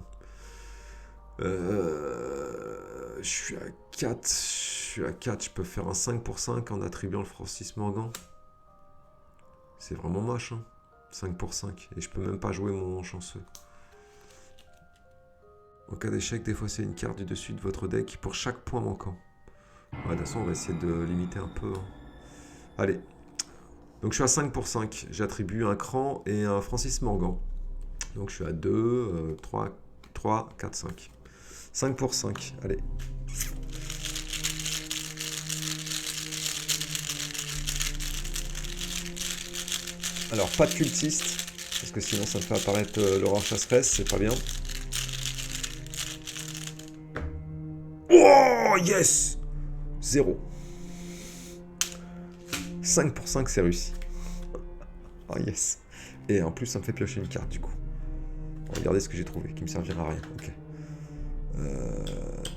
Je suis à 4. Je suis à 4. Je peux faire un 5 pour 5 en attribuant le Francis Morgan. C'est vraiment moche, hein. 5 pour 5. Et je peux même pas jouer mon chanceux. En cas d'échec, défaussez une carte du dessus de votre deck pour chaque point manquant. Ouais, de toute façon, on va essayer de limiter un peu. Hein. Allez. Donc je suis à 5 pour 5. J'attribue un cran et un Francis Morgan. Donc je suis à 2, 3, 4, 5. 5 pour 5. Allez. Alors, pas de cultiste. Parce que sinon, ça me fait apparaître l'horreur chasseresse. C'est pas bien. Oh, yes! 0. 5 pour 5, c'est réussi. Oh, yes. Et en plus, ça me fait piocher une carte, du coup. Regardez ce que j'ai trouvé, qui me servira à rien. Ok.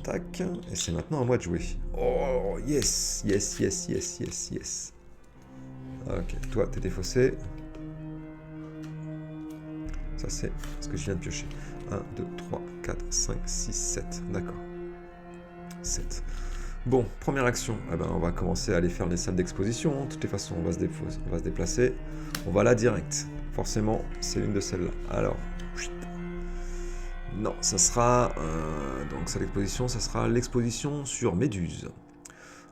Tac. Et c'est maintenant à moi de jouer. Oh, yes. Yes, yes, yes, yes, yes. Ok, toi, t'es défaussé. Ça, c'est ce que je viens de piocher. 1, 2, 3, 4, 5, 6, 7. D'accord. 7. Bon, première action. Eh ben, on va commencer à aller faire les salles d'exposition. De toutes les façons, on va se déplacer. On va là direct. Forcément, c'est l'une de celles-là. Alors, non, ça sera... donc, salle d'exposition, ça sera l'exposition sur Méduse.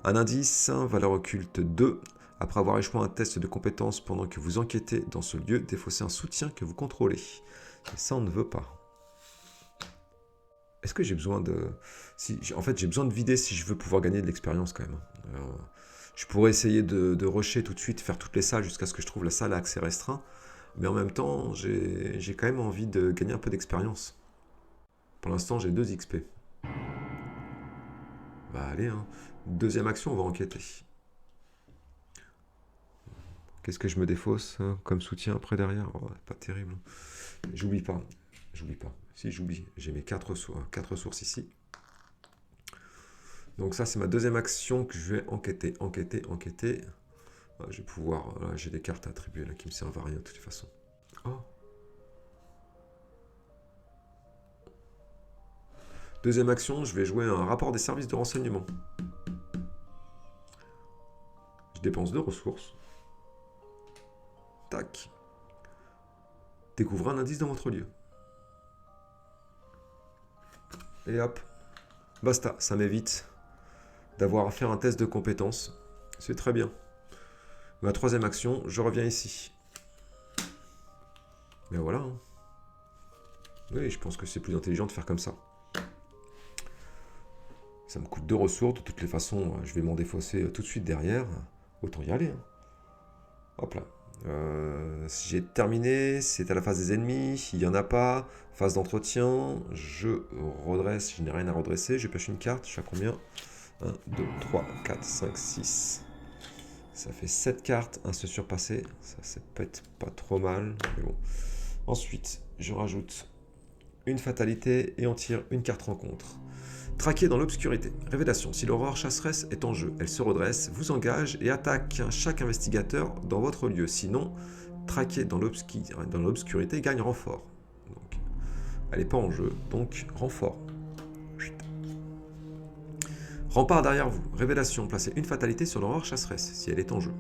Un indice, valeur occulte 2. Après avoir échoué un test de compétence pendant que vous enquêtez dans ce lieu, défaussez un soutien que vous contrôlez. Et ça, on ne veut pas. Est-ce que j'ai besoin de... En fait, j'ai besoin de vider si je veux pouvoir gagner de l'expérience quand même. Je pourrais essayer de rusher tout de suite, faire toutes les salles jusqu'à ce que je trouve la salle à accès restreint. Mais en même temps, j'ai quand même envie de gagner un peu d'expérience. Pour l'instant, j'ai 2 XP. Bah allez, hein. Deuxième action, on va enquêter. Qu'est-ce que je me défausse hein, comme soutien après derrière? Oh, pas terrible. J'oublie pas. Si j'oublie, j'ai mes 4 sources ici. Donc ça, c'est ma deuxième action que je vais enquêter. Je vais pouvoir... Là, j'ai des cartes à attribuer là, qui me servent à rien de toute façon. Oh. Deuxième action, je vais jouer un rapport des services de renseignement. Je dépense 2 ressources. Tac. Découvrez un indice dans votre lieu. Et hop. Basta, ça m'évite d'avoir à faire un test de compétence. C'est très bien. Ma troisième action, je reviens ici. Mais voilà. Hein. Oui, je pense que c'est plus intelligent de faire comme ça. Ça me coûte 2 ressources. De toutes les façons, je vais m'en défausser tout de suite derrière. Autant y aller. Hein. Hop là. Si j'ai terminé, c'est à la phase des ennemis. Il n'y en a pas. Phase d'entretien. Je redresse. Je n'ai rien à redresser. Je pêche une carte. Je suis à combien? 1, 2, 3, 4, 5, 6. Ça fait 7 cartes. Un se surpasser. Ça peut être pas trop mal. Mais bon. Ensuite, je rajoute une fatalité et on tire une carte rencontre. Traquer dans l'obscurité. Révélation. Si l'aurore chasseresse est en jeu, elle se redresse, vous engage et attaque chaque investigateur dans votre lieu. Sinon, traquer dans l'obscurité gagne renfort. Donc, elle n'est pas en jeu, donc renfort. Rempart derrière vous. Révélation. Placez une fatalité sur l'aurore chasseresse si elle est en jeu.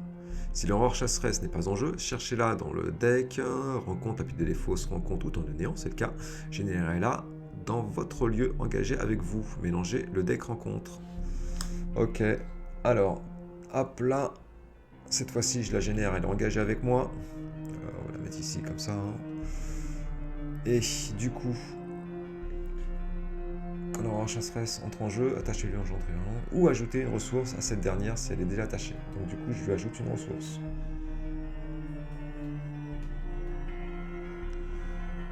Si l'aurore chasseresse n'est pas en jeu, cherchez-la dans le deck, rencontre, lapide des fausses, rencontre ou temps de néant, c'est le cas. Générez-la dans votre lieu engagé avec vous. Mélangez le deck rencontre. Ok, alors, hop là. Cette fois-ci, je la génère, elle est engagée avec moi. On va la mettre ici comme ça. Hein. Et du coup, quand l'aurore chasseresse entre en jeu, attachez-lui engendré un. Ou ajoutez une ressource à cette dernière si elle est déjà attachée. Donc du coup, je lui ajoute une ressource.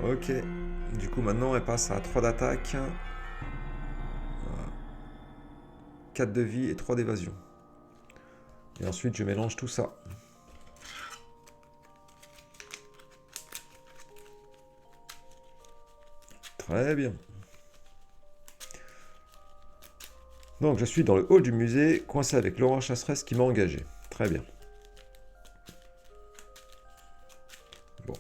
Ok, du coup maintenant elle passe à 3 d'attaque, 4 de vie et 3 d'évasion. Et ensuite je mélange tout ça. Très bien. Donc je suis dans le hall du musée, coincé avec l'aurore chasseresse qui m'a engagé. Très bien. Bon.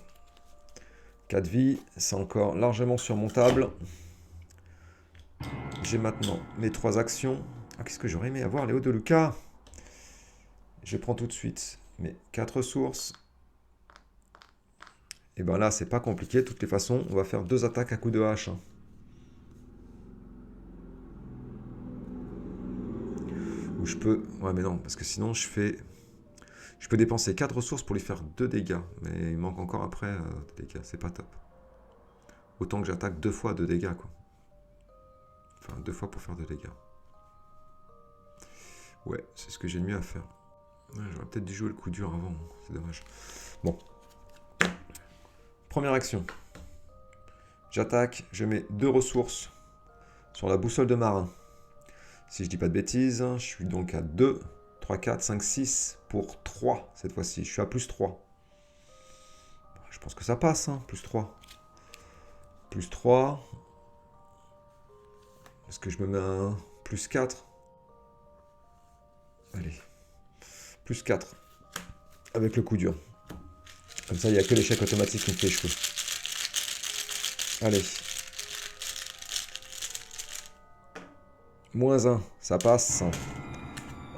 4 vies, c'est encore largement surmontable. J'ai maintenant mes 3 actions. Ah, qu'est-ce que j'aurais aimé avoir, Léo de Luca? Je prends tout de suite mes 4 ressources. Et bien là, c'est pas compliqué. De toutes les façons, on va faire 2 attaques à coups de hache. Hein. Ou je peux... Ouais, mais non, parce que sinon, je peux dépenser 4 ressources pour lui faire 2 dégâts. Mais il manque encore après des dégâts. C'est pas top. Autant que j'attaque 2 fois 2 dégâts, quoi. Enfin, 2 fois pour faire 2 dégâts. Ouais, c'est ce que j'ai de mieux à faire. Ouais, j'aurais peut-être dû jouer le coup dur avant. C'est dommage. Bon. Première action. J'attaque. Je mets 2 ressources sur la boussole de marin. Si je dis pas de bêtises, je suis donc à 2, 3, 4, 5, 6 pour 3 cette fois-ci. Je suis à plus 3. Je pense que ça passe, hein, plus 3. Plus 3. Est-ce que je me mets un plus 4? Allez. Plus 4. Avec le coup dur. Comme ça, il n'y a que l'échec automatique qui me fait échouer. Allez. Moins 1, ça passe.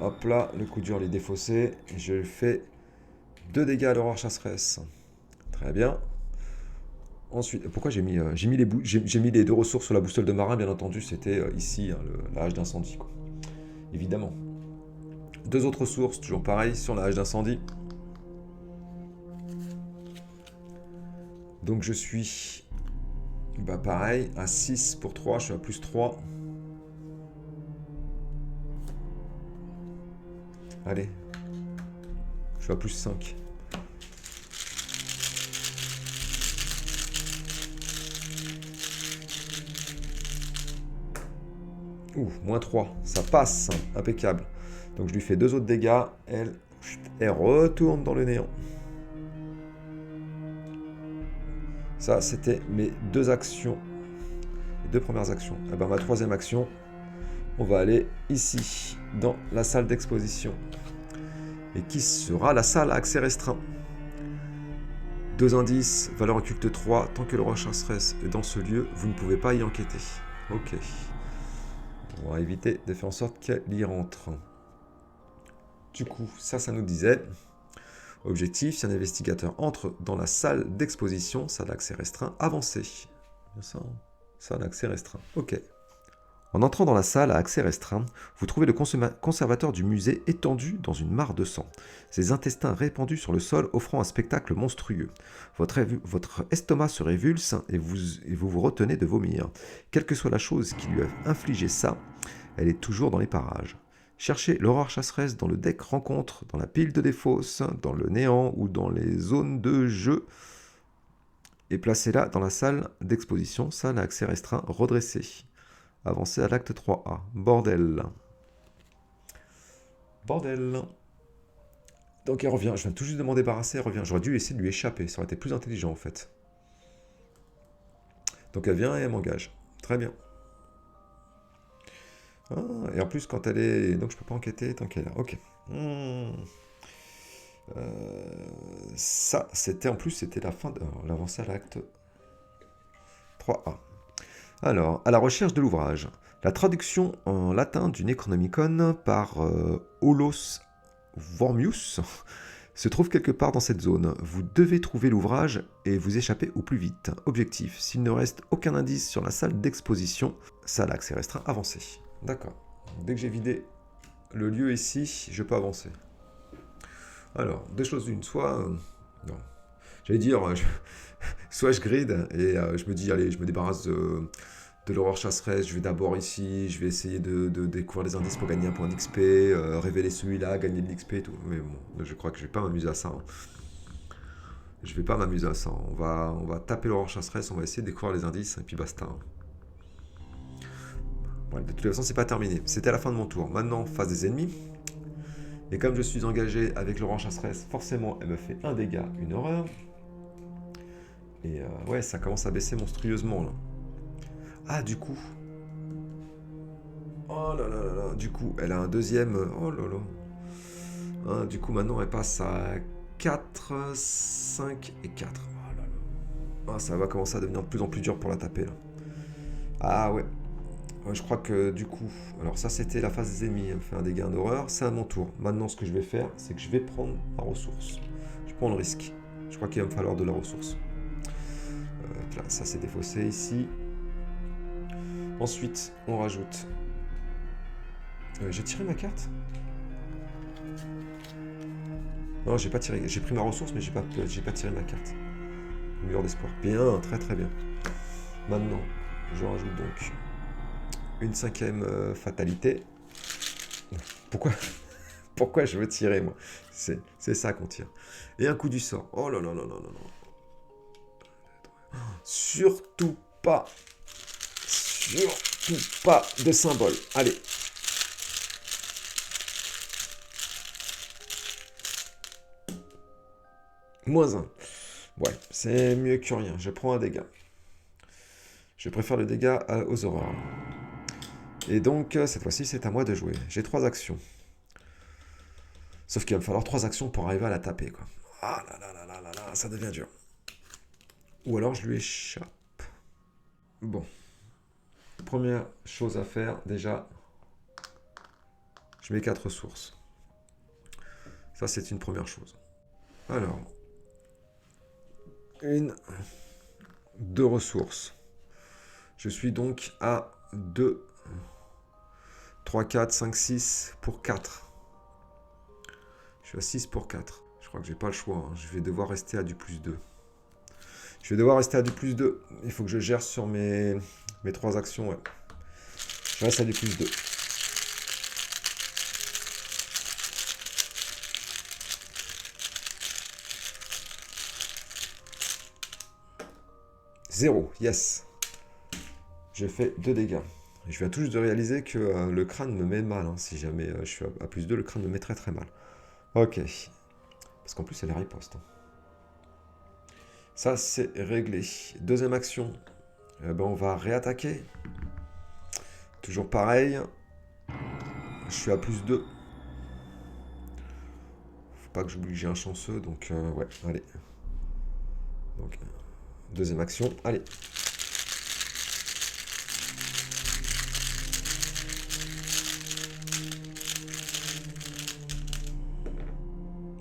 Hop là, le coup dur, il est défaussé. Et je fais 2 dégâts à l'aurore chasseresse. Très bien. Ensuite, pourquoi j'ai mis les 2 ressources sur la boussole de marin? Bien entendu, c'était ici, hein, la hache d'incendie. Évidemment. 2 autres ressources, toujours pareil, sur la hache d'incendie. Donc je suis, pareil, à 6 pour 3, je suis à plus 3. Allez. Je suis à plus 5. Ouh, moins 3. Ça passe. Impeccable. Donc je lui fais 2 autres dégâts. Elle retourne dans le néant. Ça, c'était mes 2 actions. Les 2 premières actions. Et ma 3e action, on va aller ici, dans la salle d'exposition. Et qui sera la salle à accès restreint. 2 indices, valeur occulte 3. Tant que l'aurore chasseresse est dans ce lieu, vous ne pouvez pas y enquêter. Ok. On va éviter de faire en sorte qu'elle y rentre. Du coup, ça nous disait... Objectif, si un investigateur entre dans la salle d'exposition, salle d'accès restreint, avancé. Ça, salle d'accès restreint. Ok. En entrant dans la salle à accès restreint, vous trouvez le conservateur du musée étendu dans une mare de sang, ses intestins répandus sur le sol offrant un spectacle monstrueux. Votre estomac se révulse et vous retenez de vomir. Quelle que soit la chose qui lui a infligé ça, elle est toujours dans les parages. Cherchez l'Aurore chasseresse dans le deck rencontre, dans la pile de défausse, dans le néant ou dans les zones de jeu et placez-la dans la salle d'exposition, salle à accès restreint redressée. Avancez à l'acte 3A. Bordel. Bordel. Donc elle revient. Je viens tout juste de m'en débarrasser. Elle revient. J'aurais dû essayer de lui échapper. Ça aurait été plus intelligent en fait. Donc elle vient et elle m'engage. Très bien. Ah, et en plus quand elle est... Donc je peux pas enquêter tant qu'elle est là. Ok. Ça, c'était en plus, c'était la fin de... L'avancée à l'acte 3A. Alors, à la recherche de l'ouvrage. La traduction en latin du Necronomicon par Olos Vormius se trouve quelque part dans cette zone. Vous devez trouver l'ouvrage et vous échapper au plus vite. Objectif, s'il ne reste aucun indice sur la salle d'exposition, salle à accès restreint, avancez. D'accord. Dès que j'ai vidé le lieu ici, je peux avancer. Alors, deux choses d'une. Soit... non. J'allais dire... soit je grid et je me dis, allez, je me débarrasse de l'Aurore chasseresse, je vais d'abord ici, je vais essayer de découvrir les indices pour gagner un point d'XP, révéler celui-là, gagner de l'XP et tout. Mais bon, je crois que je vais pas m'amuser à ça. Hein. Je vais pas m'amuser à ça. On va taper l'Aurore chasseresse, on va essayer de découvrir les indices et puis basta. Ouais, de toute façon, c'est pas terminé. C'était la fin de mon tour. Maintenant, face des ennemis. Et comme je suis engagé avec l'Aurore chasseresse, forcément, elle me fait un dégât, une horreur. Et ouais, ça commence à baisser monstrueusement là. Ah, du coup. Oh là là là là. Du coup, elle a un deuxième. Oh là là. Ah, du coup, maintenant, elle passe à 4, 5 et 4. Oh là là. Ah, ça va commencer à devenir de plus en plus dur pour la taper là. Ah ouais. Ouais, je crois que du coup. Alors, ça, c'était la phase des ennemis. Elle me fait un dégât d'horreur. C'est à mon tour. Maintenant, ce que je vais faire, c'est que je vais prendre la ressource. Je prends le risque. Je crois qu'il va me falloir de la ressource. Là, ça, c'est défaussé ici. Ensuite, on rajoute... j'ai tiré ma carte? Non, j'ai pas tiré. J'ai pris ma ressource, mais j'ai pas tiré ma carte. Lueur d'espoir. Bien, très très bien. Maintenant, je rajoute donc une cinquième fatalité. Pourquoi pourquoi je veux tirer, moi? C'est ça qu'on tire. Et un coup du sort. Oh là là là là là là. Surtout pas de symbole. Allez. Moins 1. Ouais, c'est mieux que rien. Je prends un dégât. Je préfère le dégât aux horreurs. Et donc, cette fois-ci, c'est à moi de jouer. J'ai 3 actions. Sauf qu'il va me falloir 3 actions pour arriver à la taper, quoi. Ah là là là là là là, ça devient dur. Ou alors je lui échappe. Bon. Première chose à faire, déjà, je mets 4 ressources. Ça, c'est une première chose. Alors, 2 ressources. Je suis donc à 2, 3, 4, 5, 6 pour 4. Je suis à 6 pour 4. Je crois que j'ai pas le choix. Hein. Je vais devoir rester à du plus 2. Je vais devoir rester à du plus 2. Il faut que je gère sur mes 3 actions. Ouais. Je reste à du plus 2. Zéro, yes. J'ai fait 2 dégâts. Et je viens tout juste de réaliser que le crâne me met mal. Hein. Si jamais je suis à plus 2, le crâne me met très très mal. Ok. Parce qu'en plus, elle est riposte. Hein. Ça, c'est réglé. Deuxième action. Eh ben, on va réattaquer. Toujours pareil. Je suis à plus 2. Faut pas que j'oublie que j'ai un chanceux. Donc, ouais, allez. Donc, deuxième action. Allez.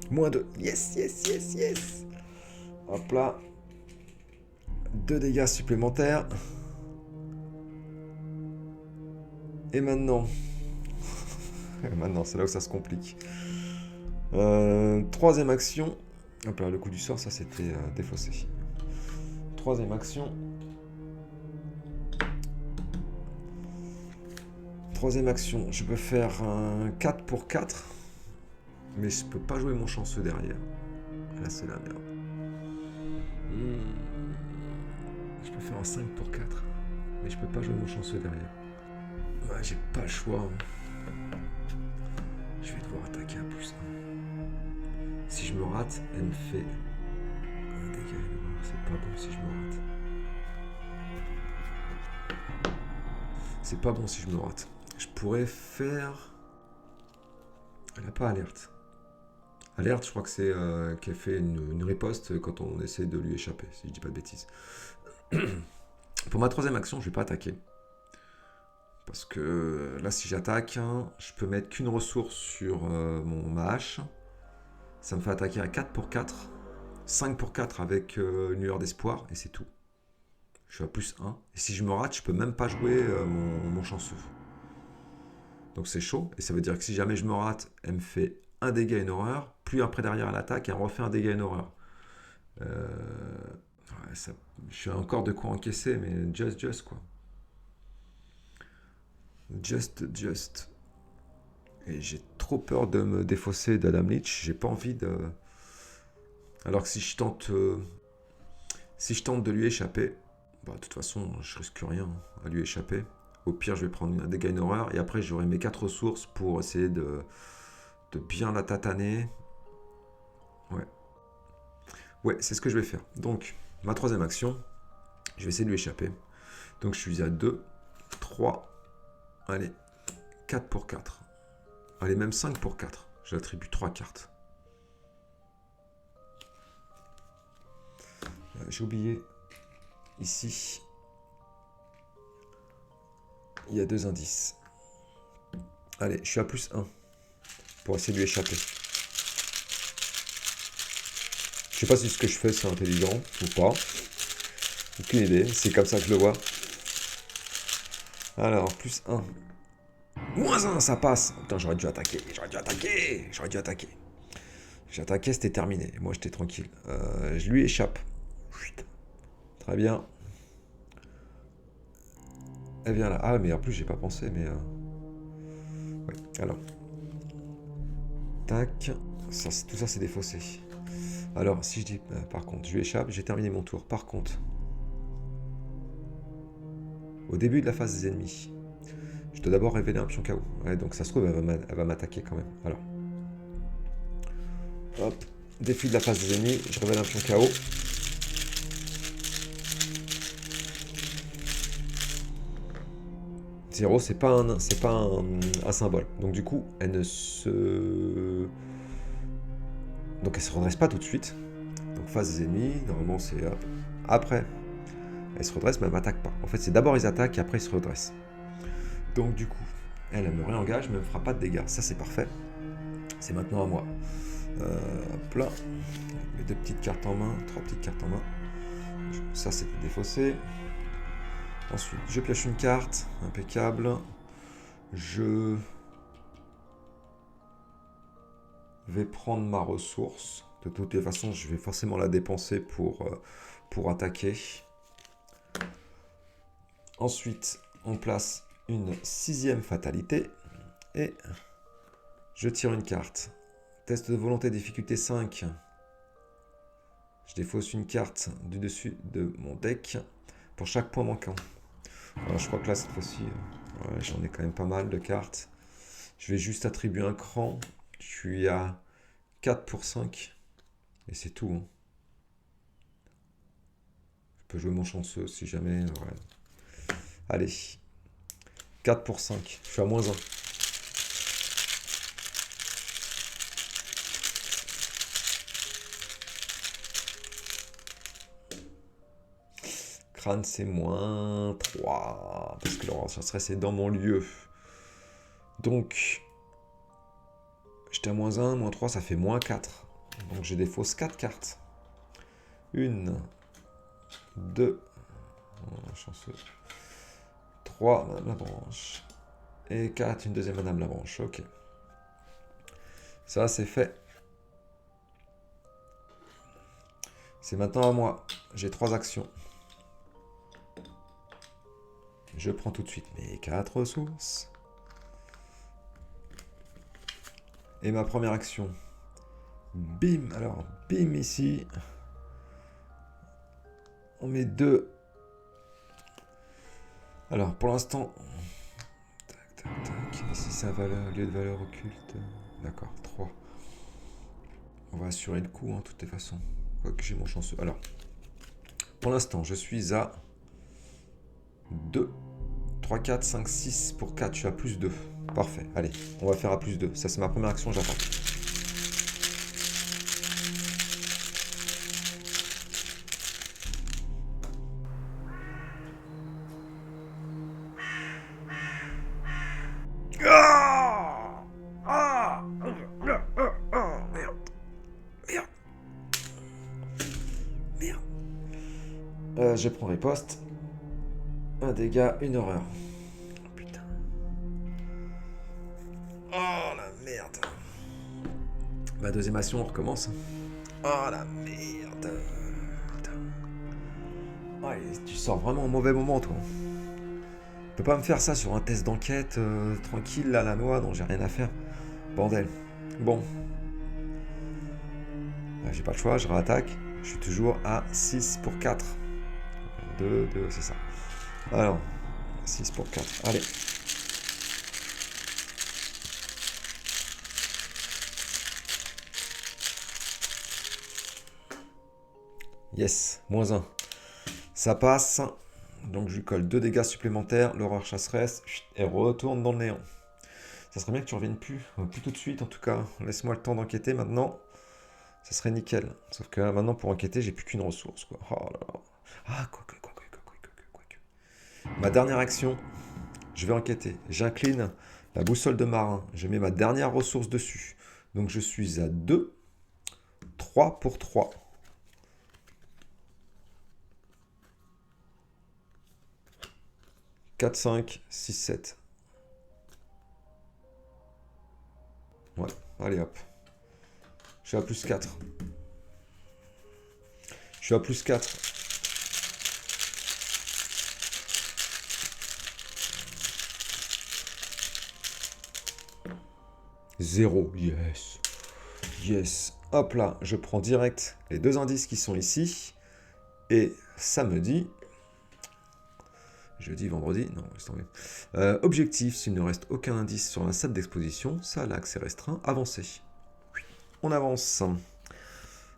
Moins 2. Yes, yes, yes, yes. Hop là. 2 dégâts supplémentaires. Et maintenant, c'est là où ça se complique. Troisième action. Hop là, le coup du sort, ça c'était défaussé. Troisième action. Troisième action, je peux faire un 4 pour 4. Mais je peux pas jouer mon chanceux derrière. Là, c'est la merde. Je peux faire un 5 pour 4. Mais je peux pas jouer mon chanceux derrière. Ouais, j'ai pas le choix. Je vais devoir attaquer à plus 1. Si je me rate, elle me fait un dégât. C'est pas bon si je me rate. C'est pas bon si je me rate. Je pourrais faire... Elle a pas alerte. Alerte, je crois que c'est qu'elle fait une riposte quand on essaie de lui échapper, si je dis pas de bêtises. Pour ma troisième action, je vais pas attaquer. Parce que là, si j'attaque, je peux mettre qu'une ressource sur ma hache. Ça me fait attaquer à 4 pour 4. 5 pour 4 avec une lueur d'espoir, et c'est tout. Je suis à plus 1. Et si je me rate, je peux même pas jouer mon chanceux. Donc c'est chaud. Et ça veut dire que si jamais je me rate, elle me fait un dégât et une horreur. Puis après derrière elle attaque et elle refait un dégât et une horreur. Je suis encore de quoi encaisser, mais just quoi. Just. Et j'ai trop peur de me défausser d'Adam Leach. J'ai pas envie de... Alors que si je tente de lui échapper, bah, de toute façon, je risque rien à lui échapper. Au pire, je vais prendre un dégât une horreur. Et après, j'aurai mes 4 ressources pour essayer de bien la tataner. Ouais, c'est ce que je vais faire. Donc, ma troisième action, je vais essayer de lui échapper. Donc, je suis à 2, 3, allez, 4 pour 4. Allez, même 5 pour 4. J'attribue 3 cartes. J'ai oublié, ici, il y a 2 indices. Allez, je suis à plus 1 pour essayer de lui échapper. Je sais pas si ce que je fais c'est intelligent ou pas. Aucune idée, c'est comme ça que je le vois. Alors, plus 1. Moins 1, ça passe. Putain, j'aurais dû attaquer. J'ai attaqué, c'était terminé. Moi, j'étais tranquille. Je lui échappe. Très bien. Elle vient là. Ah, mais en plus, j'ai pas pensé, mais... Ouais, alors. Tac. Tout ça, c'est défaussé. Alors, si je dis... par contre, je lui échappe, j'ai terminé mon tour. Par contre... Au début de la phase des ennemis, je dois d'abord révéler un pion KO. Ouais, donc ça se trouve, elle va m'attaquer quand même. Alors. Hop. Défi de la phase des ennemis, je révèle un pion KO. Zéro, c'est pas un symbole. Donc du coup, elle ne se... Donc elle se redresse pas tout de suite. Donc phase des ennemis, normalement c'est... Après, elle se redresse, mais elle m'attaque pas. En fait, c'est d'abord ils attaquent et après ils se redressent. Donc du coup, elle me réengage, mais elle me fera pas de dégâts. Ça c'est parfait. C'est maintenant à moi. Hop là. Mes 2 petites cartes en main, 3 petites cartes en main. Ça c'était défaussé. Ensuite, je pioche une carte, impeccable. Je vais prendre ma ressource. De toutes les façons, je vais forcément la dépenser pour attaquer. Ensuite, on place une 6e fatalité. Et je tire une carte. Test de volonté difficulté 5. Je défausse une carte du dessus de mon deck pour chaque point manquant. Alors, je crois que là, cette fois-ci, j'en ai quand même pas mal de cartes. Je vais juste attribuer un cran. Je suis à 4 pour 5. Et c'est tout. Hein. Je peux jouer mon chanceux si jamais. Ouais. Allez. 4 pour 5. Je suis à moins 1. Crâne, c'est moins 3. Parce que l'enregistrement c'est dans mon lieu. Donc, j'étais à moins 1, moins 3, ça fait moins 4. Donc, je défausse 4 cartes. 1, 2, chanceux. 3, madame la branche. Et 4, une deuxième Madame Labranche. Ok. Ça, c'est fait. C'est maintenant à moi. J'ai 3 actions. Je prends tout de suite mes 4 ressources. Et ma première action. Bim. Alors, bim ici. On met 2. Alors, pour l'instant... Tac, tac, tac. Ici, c'est un lieu de valeur occulte. D'accord, 3. On va assurer le coup, de toutes les façons. Quoique j'ai mon chanceux. Alors, pour l'instant, je suis à 2, 3, 4, 5, 6 pour 4. Je suis à plus 2. Parfait. Allez, on va faire à plus 2. Ça, c'est ma première action, j'attends. Ah ah merde. Merde. Merde. Je prends riposte. Un dégât, une horreur. Oh, putain. Oh la merde. Ma deuxième action, on recommence. Oh la merde. Putain. Oh, tu sors vraiment au mauvais moment, toi. Tu peux pas me faire ça sur un test d'enquête tranquille, là, la noix, dont j'ai rien à faire. Bordel. Bon. J'ai pas le choix, je réattaque. Je suis toujours à 6 pour 4. 2, c'est ça. Alors, 6 pour 4. Allez. Yes, moins 1. Ça passe. Donc je lui colle 2 dégâts supplémentaires. L'horreur chasseresse. Et retourne dans le néant. Ça serait bien que tu reviennes plus tout de suite en tout cas. Laisse-moi le temps d'enquêter maintenant. Ça serait nickel. Sauf que là, maintenant pour enquêter, j'ai plus qu'une ressource, quoi. Oh là là. Ah, quoique. Ma dernière action, je vais enquêter. J'incline la boussole de marin. Je mets ma dernière ressource dessus. Donc je suis à 2. 3 pour 3. 4, 5, 6, 7. Ouais, allez hop. Je suis à plus 4. Je suis à plus 4. Zéro. Yes. Yes. Hop là, je prends direct les 2 indices qui sont ici. Et samedi... Jeudi, vendredi, non, laisse tomber. Objectif, s'il ne reste aucun indice sur la salle d'exposition, ça, l'accès restreint, avancez. On avance.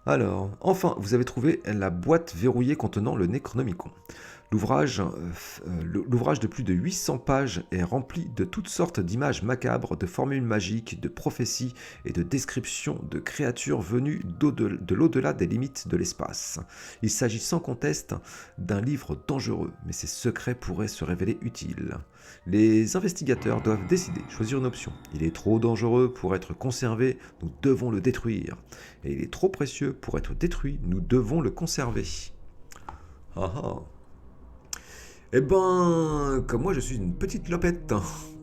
Alors, enfin, vous avez trouvé la boîte verrouillée contenant le Necronomicon. L'ouvrage de plus de 800 pages est rempli de toutes sortes d'images macabres, de formules magiques, de prophéties et de descriptions de créatures venues de l'au-delà des limites de l'espace. Il s'agit sans conteste d'un livre dangereux, mais ses secrets pourraient se révéler utiles. Les investigateurs doivent décider, choisir une option. Il est trop dangereux pour être conservé, nous devons le détruire. Et il est trop précieux pour être détruit, nous devons le conserver. Ah ah. Eh ben, comme moi je suis une petite lopette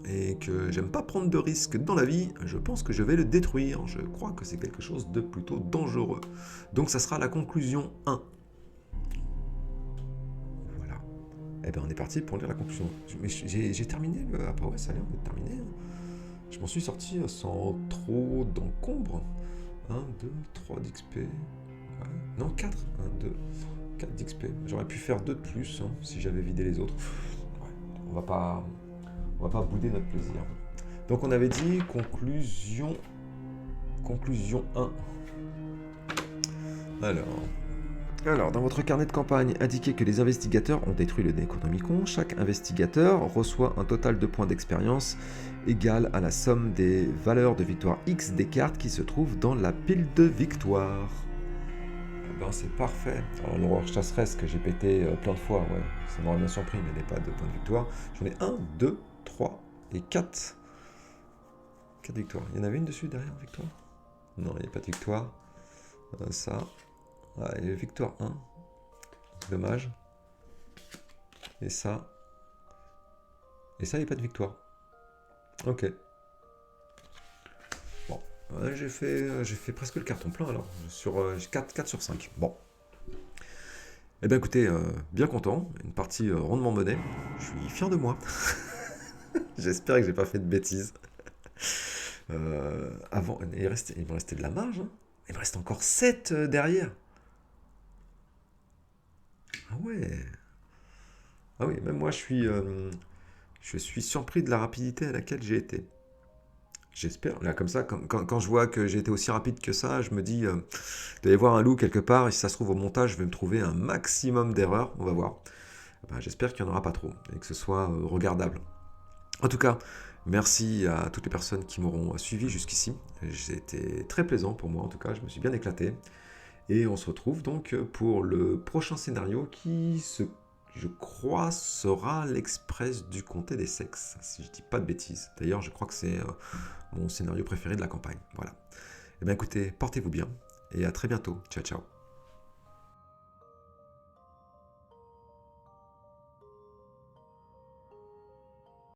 et que j'aime pas prendre de risques dans la vie, je pense que je vais le détruire. Je crois que c'est quelque chose de plutôt dangereux. Donc ça sera la conclusion 1. Voilà. Eh ben on est parti pour lire la conclusion. Mais j'ai terminé le... Après ouais, ça a l'air de terminer. Je m'en suis sorti sans trop d'encombre. 1, 2, 3 d'XP. Ouais. Non, 4. 1, 2... 4 d'XP. J'aurais pu faire 2 de plus si j'avais vidé les autres. Ouais, on va pas bouder notre plaisir. Donc on avait dit conclusion 1. Alors, dans votre carnet de campagne, indiquez que les investigateurs ont détruit le Necronomicon. Chaque investigateur reçoit un total de points d'expérience égal à la somme des valeurs de victoire X des cartes qui se trouvent dans la pile de victoire. Ben c'est parfait. Alors l'horreur chasseresse que j'ai pété plein de fois, ouais, ça m'aurait bien surpris, mais il n'y a pas de point de victoire. J'en ai 1, 2, 3 et 4. 4 victoires. Il y en avait une dessus derrière, victoire? Non, il n'y a pas de victoire. Ça. Ah, il y a victoire 1. Dommage. Et ça. Et ça, il n'y a pas de victoire. Ok. Bon. Ouais, j'ai fait presque le carton plein alors. Sur 4 sur 5. Bon. Eh bien écoutez, bien content. Une partie rondement menée. Je suis fier de moi. J'espère que j'ai pas fait de bêtises. Avant, il me restait de la marge, hein. Il me reste encore 7 derrière. Ah ouais. Ah oui, même moi je suis surpris de la rapidité à laquelle j'ai été. J'espère. Là, comme ça, quand je vois que j'ai été aussi rapide que ça, je me dis, il doit y avoir un loup quelque part, et si ça se trouve au montage, je vais me trouver un maximum d'erreurs, on va voir. Ben, j'espère qu'il n'y en aura pas trop, et que ce soit regardable. En tout cas, merci à toutes les personnes qui m'auront suivi jusqu'ici. C'était très plaisant pour moi, en tout cas, je me suis bien éclaté. Et on se retrouve donc pour le prochain scénario je crois, sera l'Express du comté des sexes, si je dis pas de bêtises. D'ailleurs, je crois que c'est mon scénario préféré de la campagne. Voilà. Eh bien écoutez, portez-vous bien et à très bientôt. Ciao ciao.